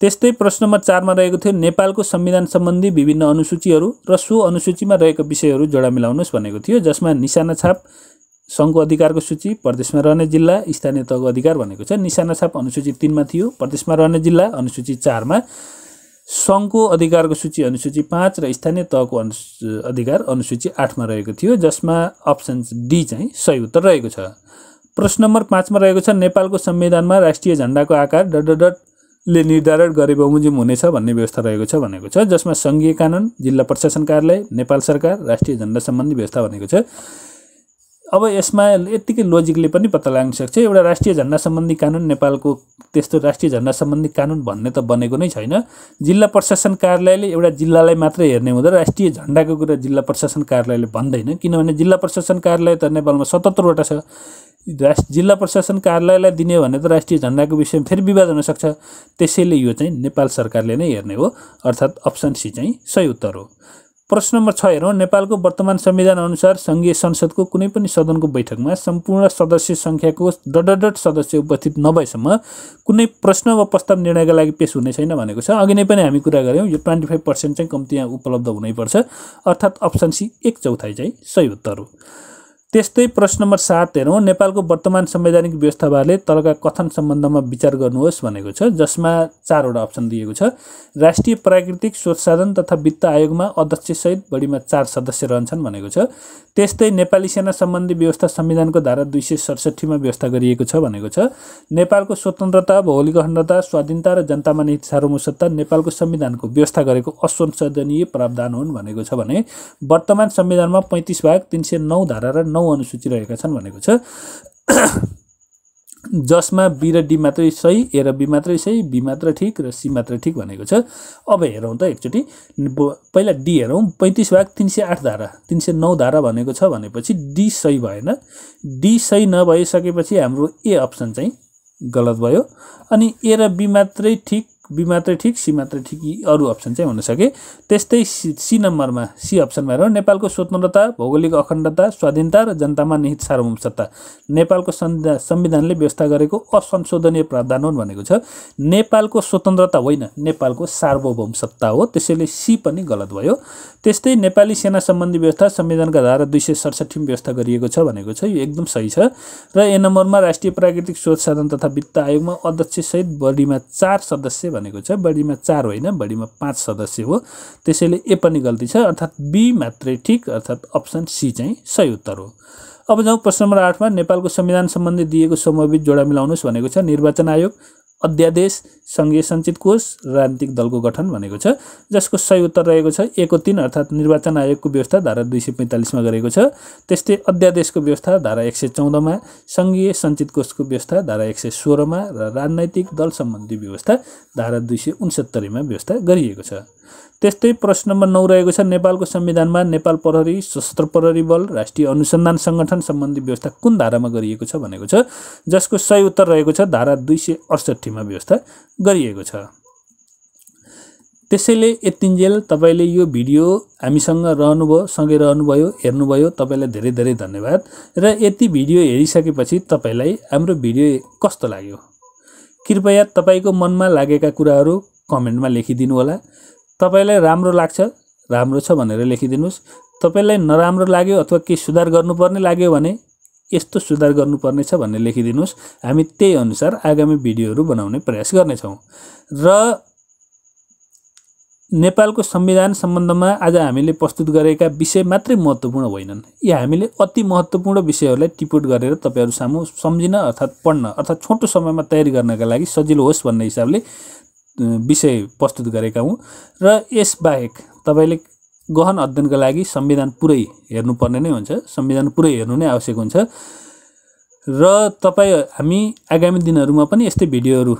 त्यस्तै प्रश्न नम्बर 4 मा रहेको थियो नेपालको संविधान सम्बन्धी विभिन्न अनुसूचीहरू र सो अनुसूचीमा रहेका विषयहरू जोडा मिलाउनुस् भनेको थियो, जसमा निशाना छाप संघको अधिकारको सूची, प्रदेशमा रहने जिल्ला, स्थानीय तहको अधिकार भनेको छ। निशाना छाप अनुसूची 3 मा थियो, प्रदेशमा रहने जिल्ला अनुसूची 4 मा, संघको अधिकारको सूची अनुसूची 5 र स्थानीय तहको अधिकार अनुसूची 8 मा रहेको थियो, जसमा अप्सन डी चाहिँ सही उत्तर रहेको छ। प्रश्न नम्बर 5 मा रहेको छ नेपालको संविधानमा राष्ट्रिय झण्डाको आकार ले निर्धारण गरे बमोजिम हुनेछ भन्ने व्यवस्था रहेको छ भनेको छ, जसमा संघीय कानून, जिल्ला प्रशासन कार्यालय, नेपाल सरकार, राष्ट्रिय झण्डा सम्बन्धी व्यवस्था भनेको छ। अब यसमा यतिकै लोजिकले पनि पत्ता लाग्न सक्छ, एउटा राष्ट्रिय झण्डा सम्बन्धी कानून नेपालको त्यस्तो राष्ट्रिय झण्डा सम्बन्धी कानून भन्ने त बनेको नै छैन। जिल्ला प्रशासन कार्यालयले एउटा जिल्लालाई मात्रै हेर्ने हुँदा राष्ट्रिय झण्डाको कुरा जिल्ला प्रशासन कार्यालयले भन्दैन, किनभने जिल्ला प्रशासन कार्यालय त नेपालमा 77 वटा छ। जिल्ला प्रशासन कार्यालयलाई दिने भने त राष्ट्रिय झण्डाको विषयमा फेरि विवाद हुन सक्छ, त्यसैले यो चाहिँ नेपाल सरकारले नै हेर्ने हो, अर्थात अप्सन सी चाहिँ सही उत्तर हो। प्रश्न नम्बर 6 हेरौँ। नेपालको वर्तमान संविधान अनुसार संघीय संसदको कुनै पनि सदनको बैठकमा सम्पूर्ण सदस्य संख्याको सदस्य उपस्थित नभएसम्म कुनै प्रश्न वा प्रस्ताव निर्णयका लागि पेश हुने छैन भनेको छ। अघि नै पनि हामी कुरा गर्यौं, यो 25% चाहिँ कम्ती यहाँ उपलब्ध हुनैपर्छ, अर्थात अप्सन सी 1/4 चाहिँ सही उत्तर हो। त्यस्तै प्रश्न नम्बर 7 हेरौँ। नेपालको वर्तमान संवैधानिक व्यवस्थाबारे तलका कथन सम्बन्धमा विचार गर्नुहोस् भनेको छ, जसमा 4 वटा अप्सन दिएको छ। राष्ट्रिय प्राकृतिक स्रोत साधन तथा वित्त आयोगमा अध्यक्ष सहित बढीमा 4 सदस्य रहन्छन् भनेको छ। त्यस्तै नेपाली सेना सम्बन्धी व्यवस्था संविधानको धारा 267 मा व्यवस्था गरिएको छ भनेको छ। नेपालको स्वतन्त्रता, भौगोलिक अखण्डता, स्वाधीनता र जनतामा निहित सार्वभौमसत्ता नेपालको संविधानको व्यवस्था गरेको असंशोधनीय प्रावधान हुन् भनेको छ भने वर्तमान संविधानमा 35 भाग 309 धारा र 9 अनुसूची रहेका छन् भनेको छ, जसमा बी र डी मात्रै सही, ए र बी मात्रै सही, बी मात्र ठीक र सी मात्र ठीक भनेको छ। अब हेरौँ त एकचोटि, पहिला डी हेरौँ। 35 भाग 308 धारा 309 धारा भनेको छ भनेपछि डी सही भएन। डी सही नभइसकेपछि हाम्रो ए अप्सन चाहिँ गलत भयो, अनि ए र बी मात्रै ठीक, बी मात्रै ठीक, सी मात्रै ठीक, यी अरु अप्सन चाहिँ हुन सके। त्यस्तै सी नम्बरमा, सी अप्सनमा हेरौँ। नेपालको स्वतन्त्रता, भौगोलिक अखण्डता, स्वाधीनता र जनतामा निहित सार्वभौमसत्ता नेपालको संविधानले व्यवस्था गरेको असंशोधनीय प्रावधान हुन् भनेको छ। नेपालको स्वतन्त्रता होइन, नेपालको सार्वभौमसत्ता हो, त्यसैले सी पनि गलत भयो। त्यस्तै नेपाली सेना सम्बन्धी व्यवस्था संविधानका धारा 267 मा व्यवस्था गरिएको छ भनेको छ, यो एकदम सही छ। र ए नम्बरमा राष्ट्रिय प्राकृतिक स्रोत साधन तथा वित्त आयोगमा अध्यक्ष सहित बढीमा 4 सदस्य भनेको छ, बढीमा 4 होइन, बढीमा 5 सदस्य हो। त्यसैले ए पनि गल्ती छ, अर्थात् बी मात्रै ठिक, अर्थात् अप्सन सी चाहिँ सही उत्तर हो। अब जाउँ प्रश्न नम्बर 8 मा। नेपालको संविधान सम्बन्धी दिएको समूहबीच जोडा मिलाउनुस् भनेको छ। निर्वाचन आयोग, अध्यादेश, संघीय सञ्चित कोष, राजनीतिक दलको गठन भनेको छ, जसको सही उत्तर रहेको छ ए को 3, अर्थात् निर्वाचन आयोगको व्यवस्था धारा 245 मा गरेको छ। त्यस्तै अध्यादेशको व्यवस्था धारा 114 मा, संघीय सञ्चित कोषको व्यवस्था धारा 116 मा र राजनैतिक दल सम्बन्धी व्यवस्था धारा 269 मा व्यवस्था गरिएको छ। त्यस्तै प्रश्न नम्बर 9 रहेको छ। नेपालको संविधानमा नेपाल प्रहरी, सशस्त्र प्रहरी बल, राष्ट्रिय अनुसन्धान संगठन सम्बन्धी व्यवस्था कुन धारामा गरिएको छ भनेको छ, जसको सही उत्तर रहेको छ धारा 268 मा व्यवस्था गरिएको छ। त्यसैले यतिन्जेल तपाईले यो भिडियो हामीसँग रहनुभयो, सँगै रहनुभयो, हेर्नुभयो, तपाईलाई धेरै धेरै धन्यवाद। र यति भिडियो हेरिसकेपछि तपाईलाई हाम्रो भिडियो कस्तो लाग्यो कृपया तपाईको मनमा लागेका कुराहरू कमेन्टमा लेखिदिनु होला। तपाईलाई राम्रो लाग्छ, राम्रो छ भनेर लेखिदिनुस्। तपाईलाई नराम्रो लाग्यो अथवा केही सुधार गर्नुपर्ने लाग्यो भने यस्तो सुधार गर्नुपर्ने छ भन्ने लेखिदिनुस्। हामी त्यही अनुसार आगामी भिडियोहरू बनाउने प्रयास गर्नेछौँ। र नेपालको संविधान सम्बन्धमा आज हामीले प्रस्तुत गरेका विषय मात्रै महत्त्वपूर्ण होइनन्, यी हामीले अति महत्त्वपूर्ण विषयहरूलाई टिपोट गरेर तपाईहरु सामु सम्झिन अर्थात् पढ्न अर्थात् छोटो समयमा तयारी गर्नका लागि सजिलो होस् भन्ने हिसाबले विषय प्रस्तुत गरेका हौं। र यसबाहेक तपाईले गहन अध्ययनका लागि संविधान पुरै हेर्नुपर्ने नै हुन्छ, संविधान पुरै हेर्नु नै आवश्यक हुन्छ। र हामी आगामी दिनहरुमा पनि यस्तै भिडियोहरू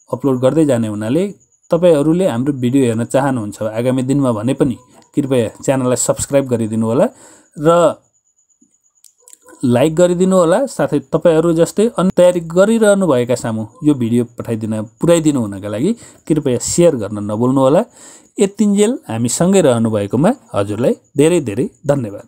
अपलोड गर्दै जाने हुनाले तपाईहरुले हाम्रो भिडियो हेर्न चाहनुहुन्छ आगामी दिनमा भने पनि कृपया च्यानललाई सब्स्क्राइब गरिदिनु होला र लाइक गरिदिनु होला। साथै तपाईहरु जस्तै अन्य तयारी गरिरहनु भएका सामु यो भिडियो पुर्याइदिनु हुनका लागि कृपया शेयर गर्न नभुल्नु होला। यतिन्जेल हामी सँगै रहनु भएकोमा हजुरलाई धेरै धेरै धन्यवाद।